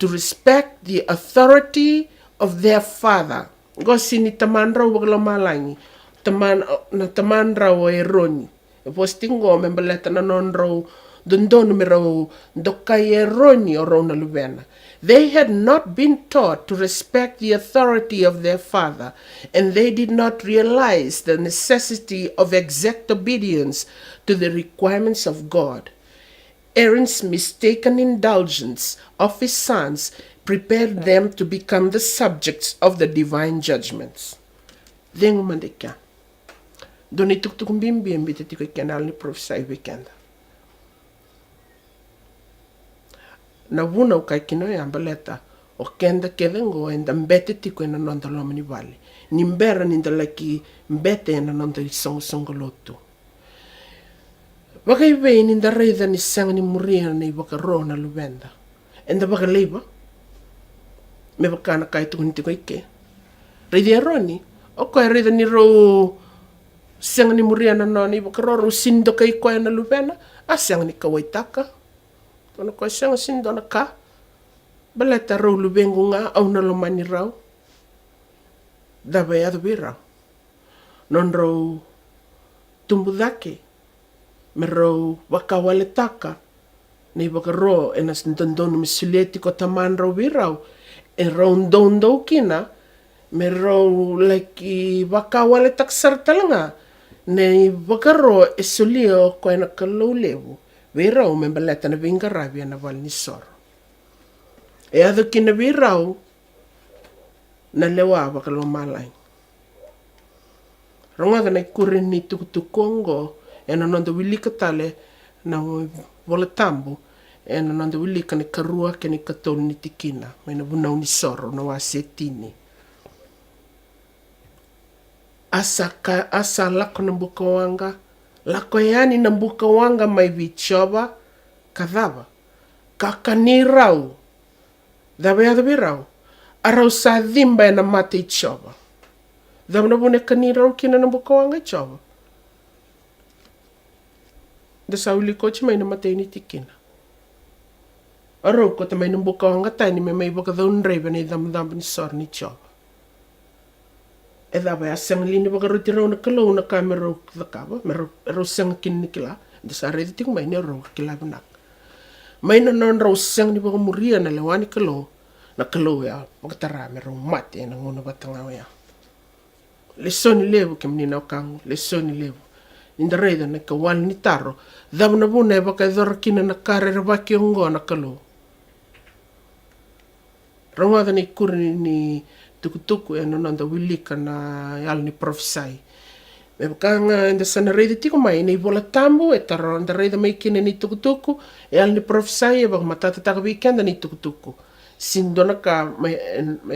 to respect the authority of their father. Gosi ni taman raw waglomalangi. Taman raw Eroni. Postingo membaleta na non raw dondon mi raw dokai Eroni o raw na luvena. They had not been taught to respect the authority of their father, and they did not realize the necessity of exact obedience to the requirements of God. Aaron's mistaken indulgence of his sons prepared them to become the subjects of the divine judgments. Dengo mandeka. Doni tukutuku mbimbi mbite tiko kenal ni prophesy weekend. Na vuna ukai kino ya baleta o kenda kedengo enda mbete tiko ena nonda loma ni vale ni mbera ni ndalaki mbete ena nonda songo lotu waka iwe ni ndareda ni sanga ni muria ni waka ro na luvenda enda waka lewa me waka na kai tukuni tiko ike reidi Eroni o koe reda ni ro sanga ni muria na noni waka ro sindo kai koe na luvena a sanga ni kawaitaka Ono koe sanga sindo na ka. Baleta rau luvengu nga au na lomani rau. Dawe adu birau. Non rau tumbudake. Me rau wakawale taka. Nei waka ro e nas ndondono misuleti ko taman rau birau. E rau ndondo kina. Me rau laki wakawale taksar talanga. Nei waka ro e sulio ko ena Kalou lewu. Virau me baleta na vingaravia na val ni soro. E ado kina virau na lewa wakalo malai. Ronga na kurin ni tukutuku e na nonda vulica tale na Vola Tabu e na nonda vulica ni karua ke ni katol ni tikina. Me na vuna ni soro na wasetini. Asa lako na Bukawaqa. Lako yani na Bukawaqa mai vichova kadava. Kakanirau. Dawe adu virau. Arau sa dhimba na mate ichova. Dawe na bune kanirau kina na Bukawaqa ichova. Da sa uli kochi mai na mate ini tikina. Arau kota mai na Bukawaqa tani me mai vakataunreva ni dam ni sor ni ichova. E dawe asang lini wakaruti rau na Kalou na kamera kava, rau sang kini kila, da sa redi ting mai ni rau kila benak. Mai na non rau sang ni wakamuria na lewa ni Kalou, na Kalou ya, wakatara me rau mate na ngona batanga ya. Lesoni lewu kem ni na kangu, lesoni lewu. Ninda reda na kawal ni taro, daw na buna e wakadora kina na kare rawaki ongo na Kalou. Rangada ni kuri ni tukutuku e nonanda vulica na yal ni prophesy. Me bakanga inda sana reida tiko mai nei Vola Tabu e taro inda reida mai kina ni tukutuku e al ni profesai e baka matata taka weekend ni tukutuku. Sindona ka me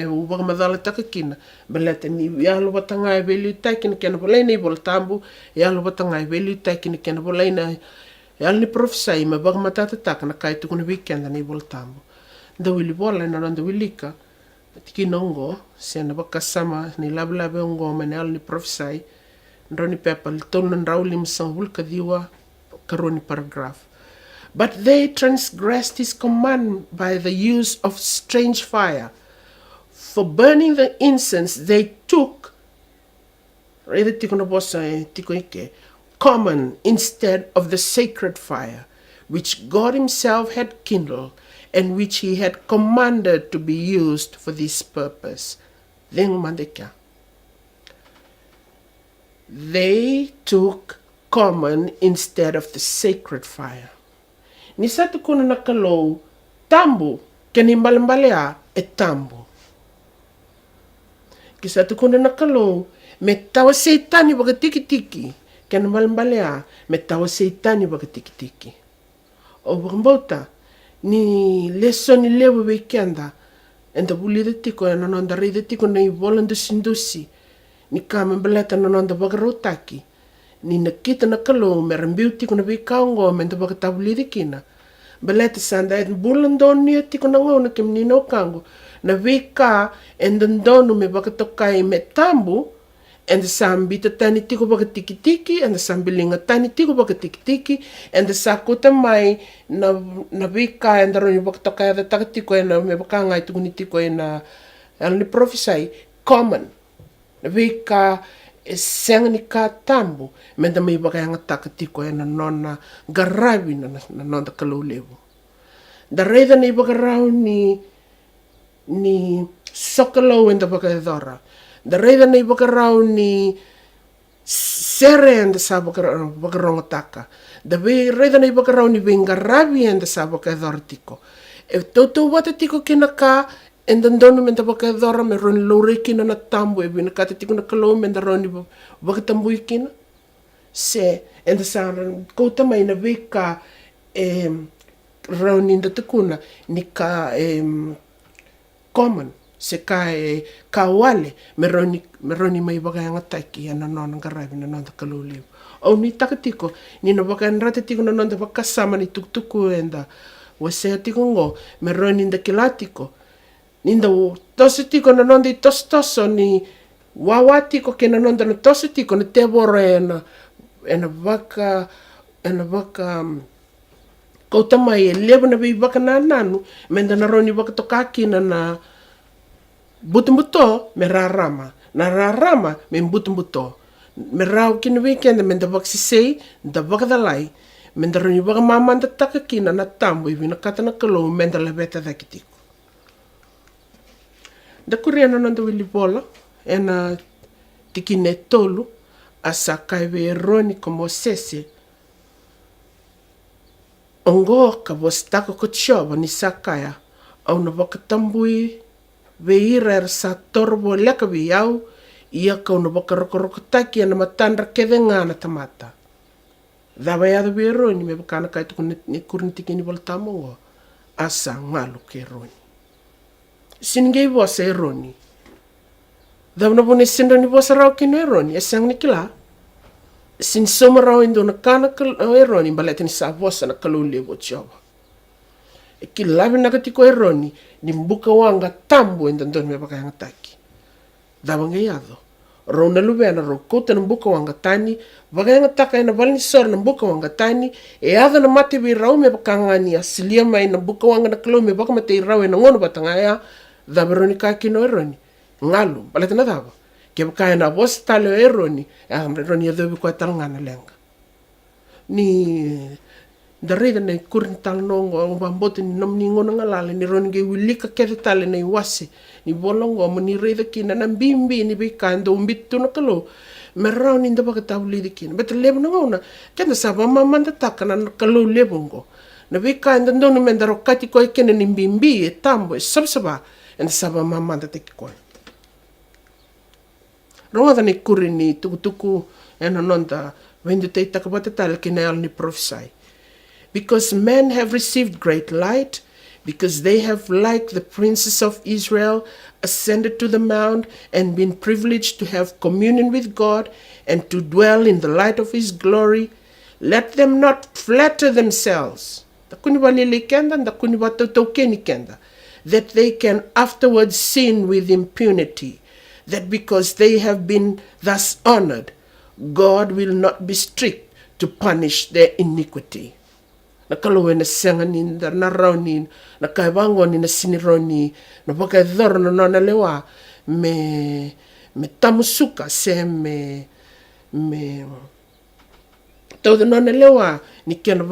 ubaka madala taka kina. Baleta ni yalo batanga e veli utai kina kena bolai nei Vola Tabu e yalo batanga e veli utai kina kena bolai na e al ni profesai me baka matata taka na kai tuku na weekend nei Vola Tabu. Da wili bola na nanda vulica tiki nongo se na baka sama ni lablabe ongo me al ni profesai Eroni pepa litonan raulim sang vulka diwa karoni paragraph. But they transgressed his command by the use of strange fire. For burning the incense they took common instead of the sacred fire, which God himself had kindled, and which he had commanded to be used for this purpose. They took common instead of the sacred fire. Ni sa tukuna na Kalou, tambu, kani mbalimbalea e tambu. Kisa tukuna na Kalou, me tawa seitani baga tiki-tiki, kani mbalimbalea, me tawa seitani baga tiki-tiki. O bakambauta, ni lesoni lewa weekenda, enda bulida tiko, ena nonda reida tiko na i volanda sindusi, ni kama baleta na nonda vakataotioti, ni nakita na Kalou me rambiu tiko na vikaongo me nda vakatavulici kina. Baleta sanda e bulandoni tiko na ngona ke menino kango na vika e ndondonu me vakatauca me tambu and sambi tani tiko vakatiki-tiki and sambilinga tani tiko vakatiki-tiki and sakota mai na vika and roni vakatauca da takatiko e na me vakanga i tuku ni tiko e na ni profesai common na vika e senga ni ka tambu me da mai vakanga takatiko e na Nona garavi na nonda Kalou levo da reida ni vakarau ni sokalou enda vakadora da reida ni vakarau ni sere enda sa vakaronga taka da reida ni vakarau ni vingaravi enda sa vakadora tiko e toto wata tiko kina ka enda ndonu menda vakadora me roni lore kina na tambu e vinakata tiko na Kalou menda roni vakatambu kina se enda sa kouta mai na vika rauni nda tukuna ni ka common se ka wale me roni mai vakanga taiki ana Nona garavi na nonda Kalou levo o ni takatiko ni na vakanrata tiko na nonda vakasama ni tukutuku enda wasea tiko ngo me roni nda kilatiko ninda tosu tiko na nonda i toso ni wawa tiko ke na nonda na tosu tiko na tevora ena vaka kouta mai e lewa na vei vaka na nanu me na roni vakatauca kina na butumbuto me rarama na rarama me butumbuto me rau kina weekend me da vaksisei da vakadalai me da roni vaka mamanda taka kina na tambu i vinakata na Kalou me da leveta da kitiko da kuriana nanda wili bola ena tikine tolu asa kaiwe Eroni como sese ongo ka vostaka kutshova ni sakaya au na vakatambui veira er sa torbo leka viau ia ka na vakaroko-rokotaki ana matandra kedenga na tamata dava ya da Eroni me vakana kai tuku ni kurintiki ni Vola Tabu asa ngalu ke Eroni siningei vosa Eroni dava na vone sindo ni vosa rau kino Eroni e sang ni kila sin soma rau indo na kana Eroni baleta ni sa vosa na Kalou levo tshova e kilavi na katiko Eroni ni Bukawaqa tambu enda ndoni me vakanga taki dava ngeiado rau na luvena rau kouta na Bukawaqa tani vakanga taka ena valni sor na Bukawaqa tani e ada na mate vi rau me vakanga ni asilia mai na Bukawaqa na Kalou me vakamate i rau ena ngono batanga ea dava Eroni kakino Eroni ngalu baleta na dava ke vakaya na vosa talo Eroni Eroni e dhovi kua talangana lenga ni da reida na kurin talongo o bambote ni nomni ngona ngalale ni Eroni ge vulica keda tale na iwase ni bolongo mo ni reida kina na bimbi ni vikando umbitu na Kalou me rau ni nda vakatavulici kina bet levo na ngona kenda saba mamanda taka na Kalou levongo na vikando ndonu menda rokati ko kena ni bimbi e tambo e sabsaba enda saba mamanda teki ko ronga ni kuri ni tukutuku and anonda when you take takabatatala kina ni prophesy. Because men have received great light, because they have, like the princes of Israel, ascended to the mount and been privileged to have communion with God and to dwell in the light of his glory, let them not flatter themselves that they can afterwards sin with impunity, that because they have been thus honored, God will not be strict to punish their iniquity. Na Kalou na senganin da na raunin na kaibangon na sinironi na pagkaidor na Nona lewa me tamusuka se me tau da Nona lewa ni kia na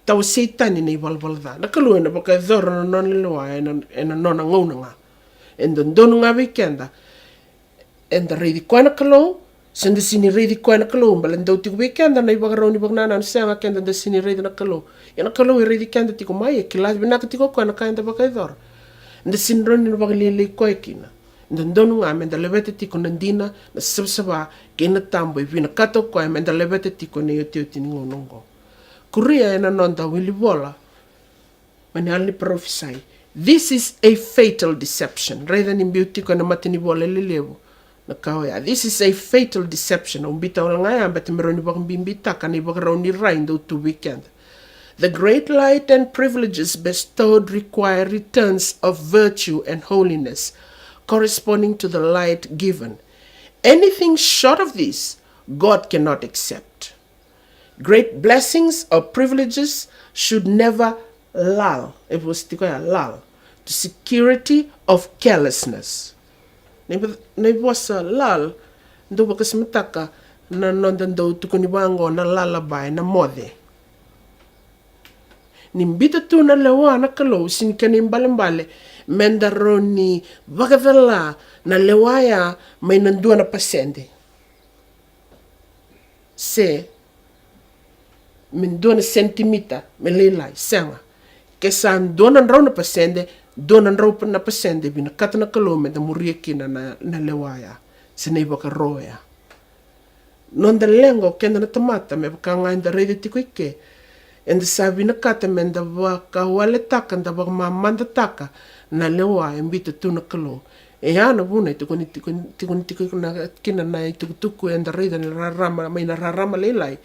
tau seitani na ibalbalda na Kalou na pagkaidor na Nona lewa na Nona ngaunanga en dono nga weekenda en da reidi kwa na Kalou senda sini reidi kwa na Kalou balan dau tiku weekenda na ibagaroni bagnana na senga kenda da sini reidi na Kalou yana Kalou reidi kenda tiko mai kilas binaka tiko kwa na kenda bakaidor nda sinroni na bagalili kwa kina nda dono nga menda levete tiko nandina na sabsaba kina tambo vinakata kwa menda levete tiko na yotioti ni ngonongo kuria yana nonda wili vola mani alni prophesy. This is a fatal deception rather than beauty kwa na matini vola lelevo. This is a fatal deception. The great light and privileges bestowed require returns of virtue and holiness corresponding to the light given. Anything short of this, God cannot accept. Great blessings or privileges should never lull. It was lull to security of carelessness. Naibuasa lal ndo bakasimtaka na nondando tukunibango na lalabay na mode. Nimbita tu na lewa na Kalou sinikanim balembale mendaroni vakatala na lewaya may nandua na pasende. Se mindua na sentimita melilay senga kesan donan raw na pasende donan raw na pasende vinakata na Kalou meda muria kina na lewaya sinaiba ka roya nonda lengo kenda na tamata me baka ngainda reidi tiko ike enda sa vinakata menda vakawalitaka nda mamanda taka na lewa embita tu na Kalou ana vuna tiko na kina na tukutuku enda reidi na rarama may na rarama lelai.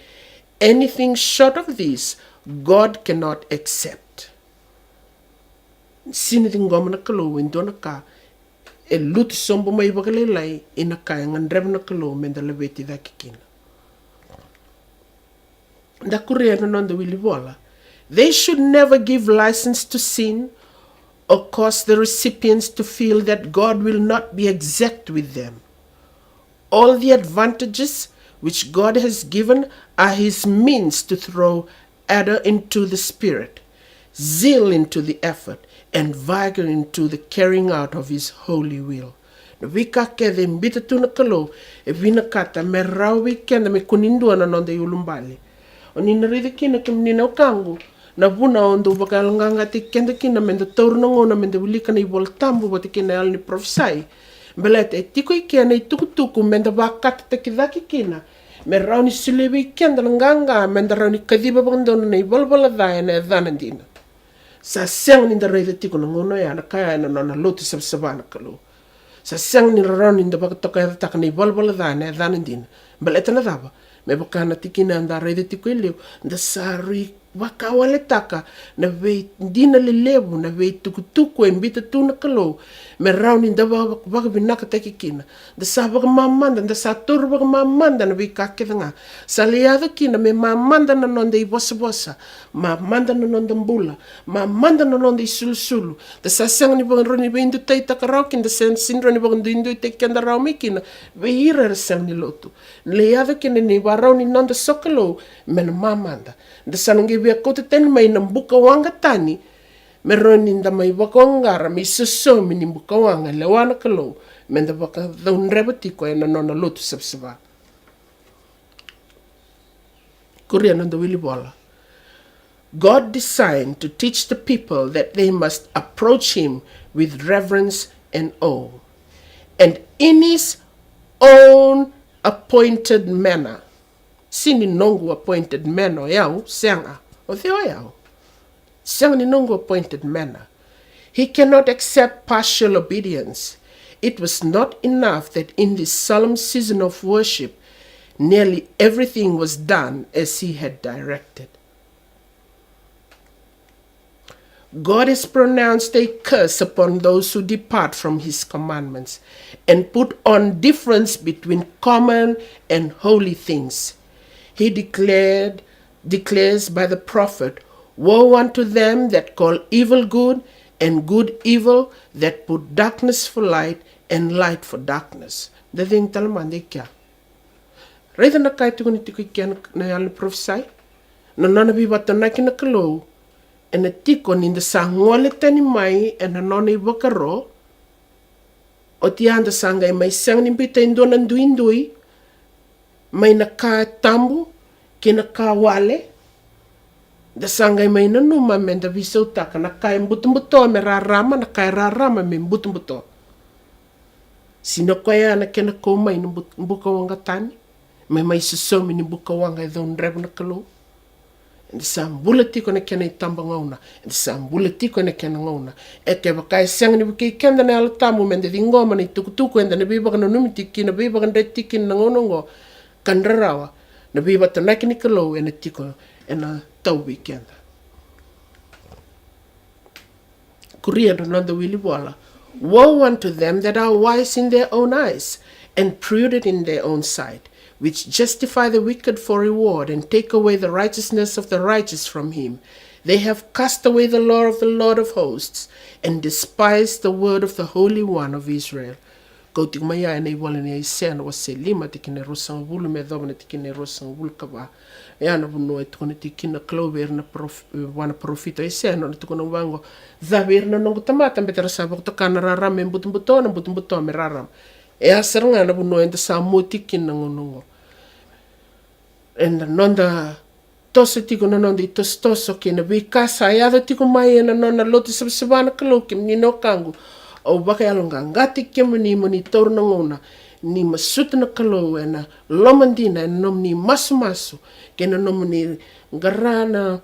Anything short of this God cannot accept. Siniting goma na Kalou indona ka luto sombo mai bagalelai ina kaya ngandreb na Kalou menda leveti da kikina. Da kuria na nonda wili vola. They should never give license to sin or cause the recipients to feel that God will not be exact with them. All the advantages which God has given are his means to throw ardor into the spirit, zeal into the effort, and vigor into the carrying out of his holy will. Vika kede mbita tu na Kalou e vinakata me rawi kenda me kunindua na nonda yulumbali. Oni naridi kina kimnina ukangu na vuna ondo bakalanganga ti kenda kina menda tauru na ngona menda vulica na Vola Tabu bati kina alni prophesy. Baleti tiko ikia na tukutuku menda vakata takidaki kina. Me rauni silewi kenda nganga menda rauni kadiba bandona na Vola dhaya na dhanandina. Sa siang ni reidi tiko na ngono ya na kaya na Nona lotu sabsabana Kalou. Sa siang ni rauni nda vakatoka ya taka na Vola dhaya na dhanandina. Baleti na dhaba. Me bakana tikina nda reidi tiko ilio nda sari wakawalitaka na vei dina lelevu na vei tukutuku embita tu na Kalou me rauni nda baka vinakata kikina nda sa baka mamanda nda sa turu baka mamanda na vei kaketanga sa liada kina me mamanda na nonda I bosa mamanda na nonda bula mamanda na nonda I sulu nda sa siang ni baka roni vei indu taita karauki nda sinro ni baka indu tekenda rau mikina vei ira siang ni lotu liada kina ni warauni nonda sokalou me na mamanda nda sanangi via kote teni mai na Bukawaqa tani me roni nda mai wakongara mi soso mi ni Bukawaqa lewa na Kalou me nda waka dhaunreba tiko e na Nona lotu sabsaba. Kuria nanda wili vola. God designed to teach the people that they must approach him with reverence and awe, and in his own appointed manner. Sini nongo appointed man o yao, senga, o theo yao. Senga ni nongo appointed manner. He cannot accept partial obedience. It was not enough that in this solemn season of worship, nearly everything was done as he had directed. God has pronounced a curse upon those who depart from his commandments and put on difference between common and holy things. He declares by the prophet, "Woe unto them that call evil good and good evil, that put darkness for light and light for darkness." The thing talamandikya. Rather na kai tu ni tiku kian na yal prophesy. Na nona bi naki na Kalou. En a tiko ni the sangole tani mai en a nona I wakaro. O tianda sanga mai sang ni pita indona ndui mai na ka tambu kina ka wale. Da sanga mai na numa men da visau taka na kai mbutumbuto me rarama na kai rarama me mbutumbuto. Sino koya na kena ko mai na Bukawanga tani. Mai susomi ni Bukawanga I don't reb na Kalou. And some baleti ko na kena I tabagauna. And some baleti ko na kena gauna. E ke wakai sang ni buki kenda na alatamu men de ngoma ni tukutuku and na biba kana numitiki na biba kana tiki na ngonongo kandrarawa na biba tanaki ni Kalou and a tiko and a tau kenda. Korea no nanda wili wala. Woe unto them that are wise in their own eyes and prudent in their own sight, which justify the wicked for reward and take away the righteousness of the righteous from him. They have cast away the law of the Lord of hosts and despised the word of the Holy One of Israel. Go to Maya and Ewalan Yasen was say lima tikine rosang vulu medovna tikine rosang vulca. Yana vuno et tikina clover na wana profito Esen on tukono wango. Zavirna no tamata better sabok to canara ram and butumbuton meraram. Asaranga vuno and the samotikin nangonongo. And nonda toso tiko na nondi tostoso kina vikasa yada tiko mai na nona loti sabana Kalou kim ni no kangu o baka yalonga ngati kim ni moni torna ngona ni masuta na Kalou na lomandina nom ni masu kina nom ni garana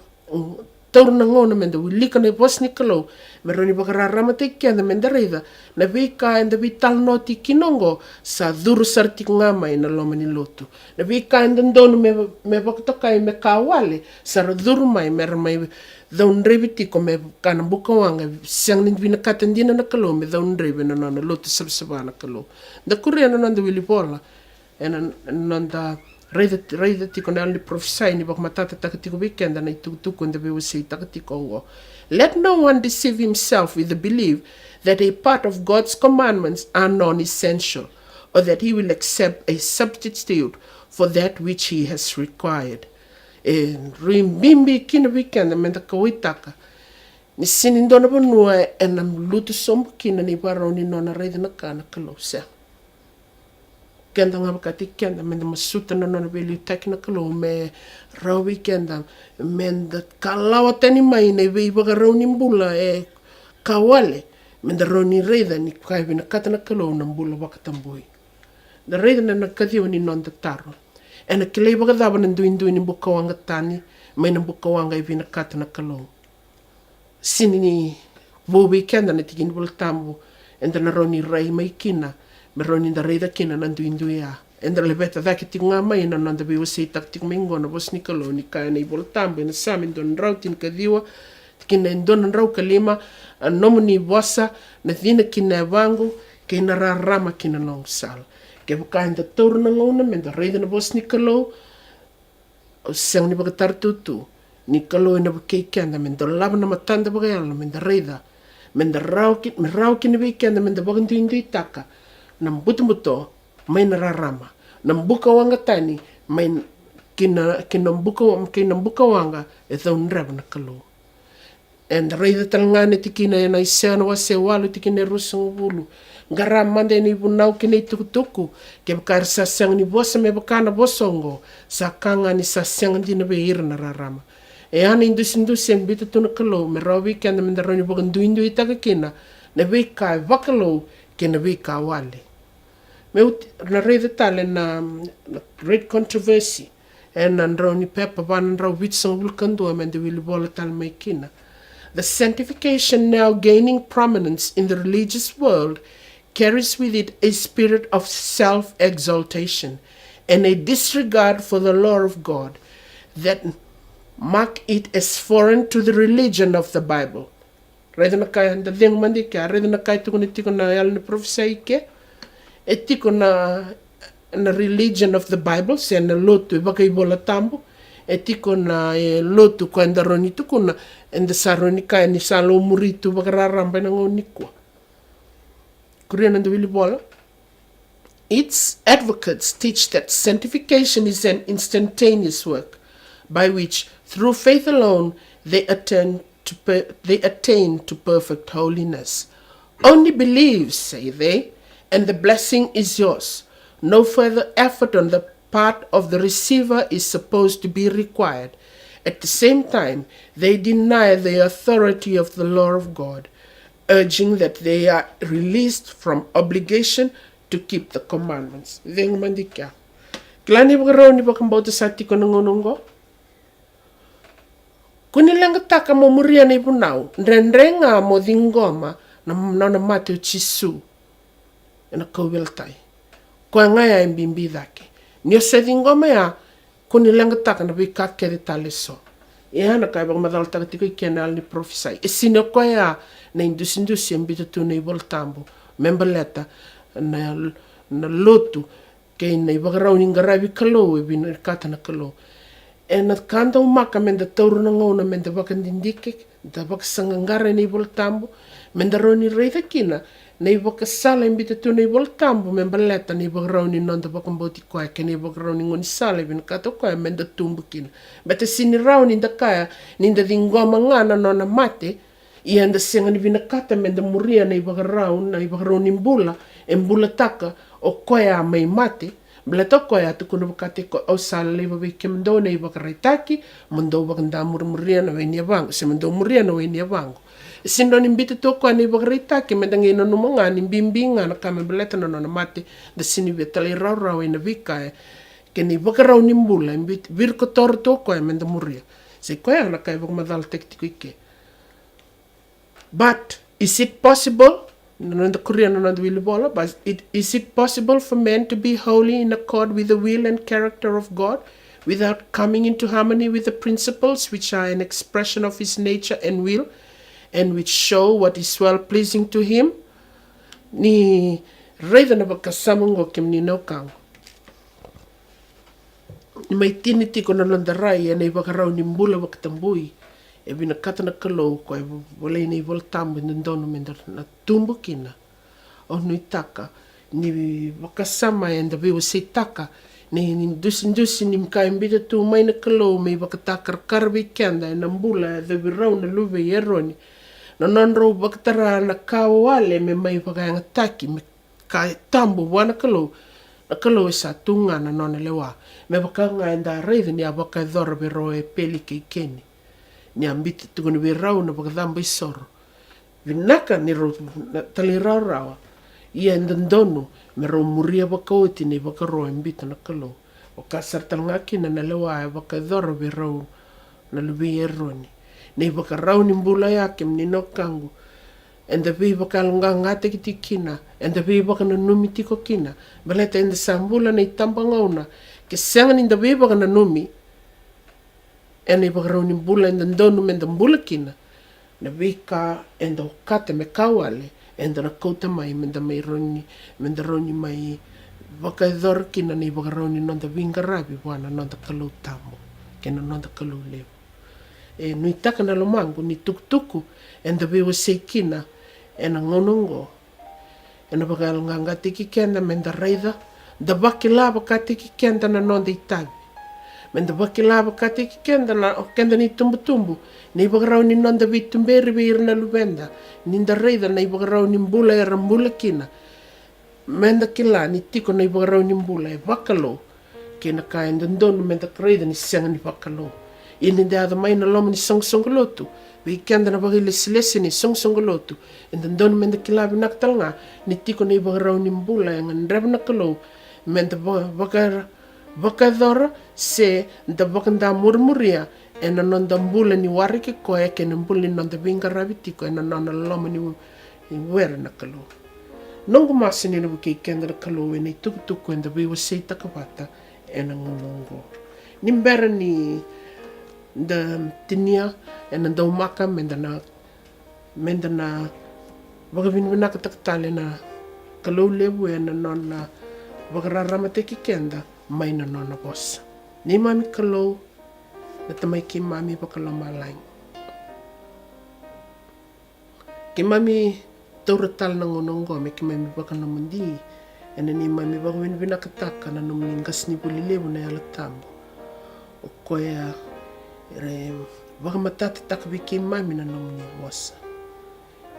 torna ngona menda vulica na bos ni Kalou Eroni baka rarama te kenda menda reida na vika and the vital noti kinongo sa duru sarti ngamai na lomani lotu na vika and ndonu me vakatoka me kawale sa duru mai mermai daun reviti ko me kana Bukawanga siang ni vinakata ndina na Kalou me daun revi na nona lotu sabsabana Kalou da Korea na nanda wili bola en nanda reida tiko na ali prophesy ni bak matata takatiko weekend na tukutuku and the we say takatiko. Let no one deceive himself with the belief that a part of God's commandments are non-essential, or that he will accept a substitute for that which he has required. Rimbimbi kina weekend menda kawitaka. Ni sinindona bonua and am lutu sombo kina ni Eroni Nona reida na kana Kalou sa. Kenda nga makati kenda menda masuta na nona beli taki na Kalou me rawi kenda menda kalawa tani mai na iwe iwaga rauni bula kawale menda rauni reida ni kai vinakata na Kalou na bula vakatambui. Da reida na nakathiwa ni nonda taro. E na kile iwaga dhaba na nduindui ni Bukawanga tani mai na Bukawanga I vinakata na Kalou. Sini ni wobi kenda na tikini bula tambu enda na rauni rai mai kina Eroni da reida kina na nduindui a. Enda lebeta dhaki tiku nga mai na nanda biwa say tak tiku mingo na bos ni Kalou ni kaya na ibola tambu na sami ndon rau tin kadhiwa kina ndon rau kalima nomu ni wasa na thina kina wangu kina rarama kina nong sal. Ke bukain da toru na ngona menda reida na bos ni Kalou o siang ni bagatartutu ni Kalou na bakei kenda menda laba na matanda bagayala menda reida menda rau kina weekend menda baganduindui taka nam butumbuto mai na rarama nam Bukawanga tani mai kina Bukawanga e thon rab na Kalou and reida talangane tikina na isana wase walu tikina rusang vulu garam mande ni bunau kina tukutuku ke bakar sasang ni bosa me bakana bosongo sakanga ni sasang dina beir na rarama e ana indus bita tuna Kalou me rawi kenda me Eroni baganduindu itaka kina na vika vakalou kina vika wale me na reida tale na great controversy and Eroni pepa van rau witsang vulkandua men the wili Vola Tabu kina. The sanctification now gaining prominence in the religious world carries with it a spirit of self-exaltation and a disregard for the law of God that mark it as foreign to the religion of the Bible. Reda na kai da deng mandi ka reda na kai tukuni tiko na yal ni profesai ke e tiko na religion of the Bible se na lotu e baka I Vola Tabu e tiko na lotu ko enda Eroni tukuna enda saroni kai ni salo muritu baka raramba na ngonikwa. Korean and the Willy Vola. Its advocates teach that sanctification is an instantaneous work by which, through faith alone, they attain to perfect holiness. Only believe, say they, and the blessing is yours. No further effort on the part of the receiver is supposed to be required. At the same time, they deny the authority of the law of God, urging that they are released from obligation to keep the commandments. Deng mandika. Klani Eroni bakambauta sati ko nangonongo. Kunilenga taka mo muria na ibunau. Ndrenga mo dingoma na Nona Mateo chisu. Na koweltai. Kwa ngaya imbimbi dhake. Nyo se dingoma ya kunilenga taka na bikakere taleso. Ihana kai bang madal taka tiko ikenal ni profesai. Isino kwa ya na indusi ambito tu na Vola Tabu. Memberleta na lotu kay na ibagaraw ning garabi Kalou e vinakata na Kalou. E na kanta umaka men da tauro na ngauna men da bakandindike da bakasangangara na Vola Tabu men da Eroni raica kina na ibakasala imbito tu na Vola Tabu memberleta na ibagaraw ni non da bakamboti kwa ke na ibagaraw ni ngoni sala vinakata kwa men da tumbu kina. Bete siniraw ni da kaya ni da dingoma ngana Nona mate iyan da senga ni vinakata men da muria na ibagaraw ni bula bula taka o koya mai mate bleta koya tukuna bakate ko o sala lewa ke mendo na ibakaraitaki mendo bakanda murmuria na wenia bango se mendo muria na wenia bango sindo ni mbite to ko na ibakaraitaki menda ngino no mga ni bimbinga na kame bleta no na mate da sini betale raw na vika ke ni ibakaraw ni bula mbite virko tor to ko menda muria se koya na kai bakmadal tektiko ike. But is it possible? But is it possible for men to be holy in accord with the will and character of God without coming into harmony with the principles which are an expression of his nature and will and which show what is well pleasing to him? Ni reida na bakasamungo kim ni naukang. Ni may tiniti ko na landaray na ibakaraw ni bula vakatambui. E vinakata na Kalou ko e wala na Vola Tabu nandono men na tumbu kina o nui taka ni wakasama e nda viwa se taka ni dusin ni mka imbita tu mai na Kalou me wakatakar karbi kenda e na bula e virau na luve e Eroni na nonro wakatara na kawale me mai wakayanga taki me ka tambu wana Kalou na Kalou e sa tunga na Nona lewa me wakanga e nda reida ni a wakadhora vero e peli ke ikeni ni ambita tukuna virau na vakadamba isoro. Vinaka ni talirau rawa. Ia ndandonu me ro muria vakaoti ni vakaro ambita na Kalou. Wakasar talngaki na lewa e vakadhora virau na luve e Eroni. Ni vakarau ni bula yake mnino kangu. Enda vi vakalungangate kiti kina. Enda vi vakana numi tiko kina. Baleta enda sambula na tabagauna. Ke sengan inda vi vakana numi. Ena ibagaraw ni bula enda ndonu menda bula kina na vika enda okate me kawale enda na kouta mai menda mai Eroni menda Eroni mai vakadhor kina na ibagaraw ni nonda vingarabi wana nonda Kalou Tabu kena nonda Kalou lewa e nui taka na lomangu ni tukutuku enda viwa se kina ena ngonongo ena bagalanga tiki kenda menda reida da bakilaba katiki kenda na nonda itabi menda bakilaba katiki kenda ni tumbu ni ibagaraw ni nonda vitumberi vir na luvena ni nda reida na ibagaraw ni bula e rambula kina menda kila ni tiko na ibagaraw ni bula e vakalo kina ka enda ndonu menda reida ni senga ni vakalo ini nda ada mai na loma ni songsongolotu vi kenda na bagilesi ni songsongolotu enda ndonu menda kila vinakata ni tiko na ibagaraw ni bula e ngandrab na Kalou menda vakadhora se da vakanda murmuria e na nonda bula ni warike ko e ke na bula ni nonda vinga ravitiko e na nona loma ni wera na Kalou. Nongo masini na buke kenda na Kalou e nei tukutuku e da viwa sei takawata e na ngonongo. Nimbera ni da tinia e na Omeka menda na vinakata takatale na Kalou lewa e na nona vakararama te ki kenda mai na nona bosa. Ni mami Kalou na tamai ki mami vakaloma laing. Ki mami tauratal na ngonongo me ki mami vakanamundi e na ni mami vinakata na nomingas ni bulilewu na yala tambo. O koea re vakamatata takavi ki mami na nomini bosa.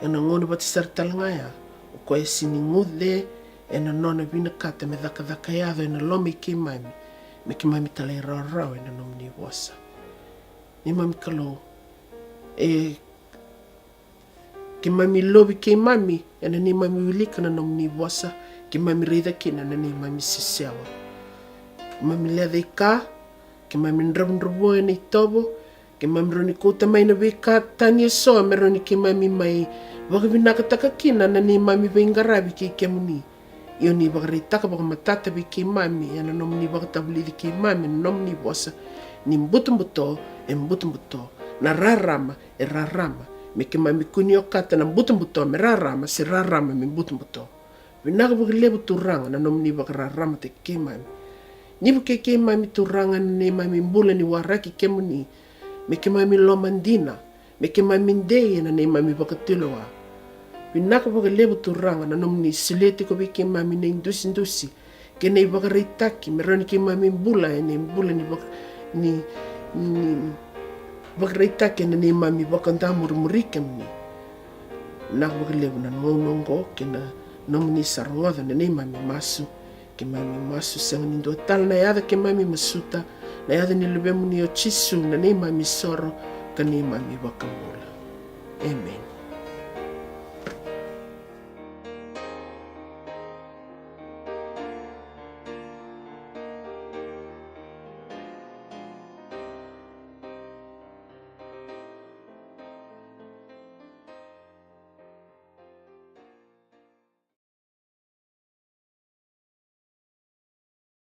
E na ngono batisartal ngaya o koea sini ngude e na nona vinakata me dhaka yado e na lomi ki mami me ki mami talai rau e na nomini bosa. Ni mami Kalou e ki mami lobi ki mami e na ni mami vulica na nomini bosa ki mami reida kina na ni mami sisewa. Mami lewa ka ki mami nravnravo e nei tobo ki mami roni kouta mai na vakatani e soa me roni ki mami mai vakavinakata kina na ni mami vaingaravi ki kemuni. Io ni vakareitaka vakamatata vi ki mami e na nomini vakatavulici ki mami na nomini bosa ni mbutumbuto e mbutumbuto na rarama e rarama me ki mami kuni o kata na mbutumbuto me rarama se rarama me mbutumbuto. Vinaka vakalevu turanga na nomini vakararama te ki mami. Ni buke ki mami turanga na ni mami bula ni waraki kemuni me ki mami lomandina me ki mami ndei na ni mami vakatiloa. Vinaka vakalevu turanga na nomini sileti ko vi ki mami na indusi ke nei vakareitaki me roni ki mami bula e nei bula ni vakareitaki na nei mami vakanda murmurike mni. Naka vakalevu na ngonongo ke na nomini sarangoda na nei mami masu ke mami masu sanga ni tal na yada ke mami masuta na yada ni luve muni o chisu na nei mami soro ka nei mami vakamula. Amen.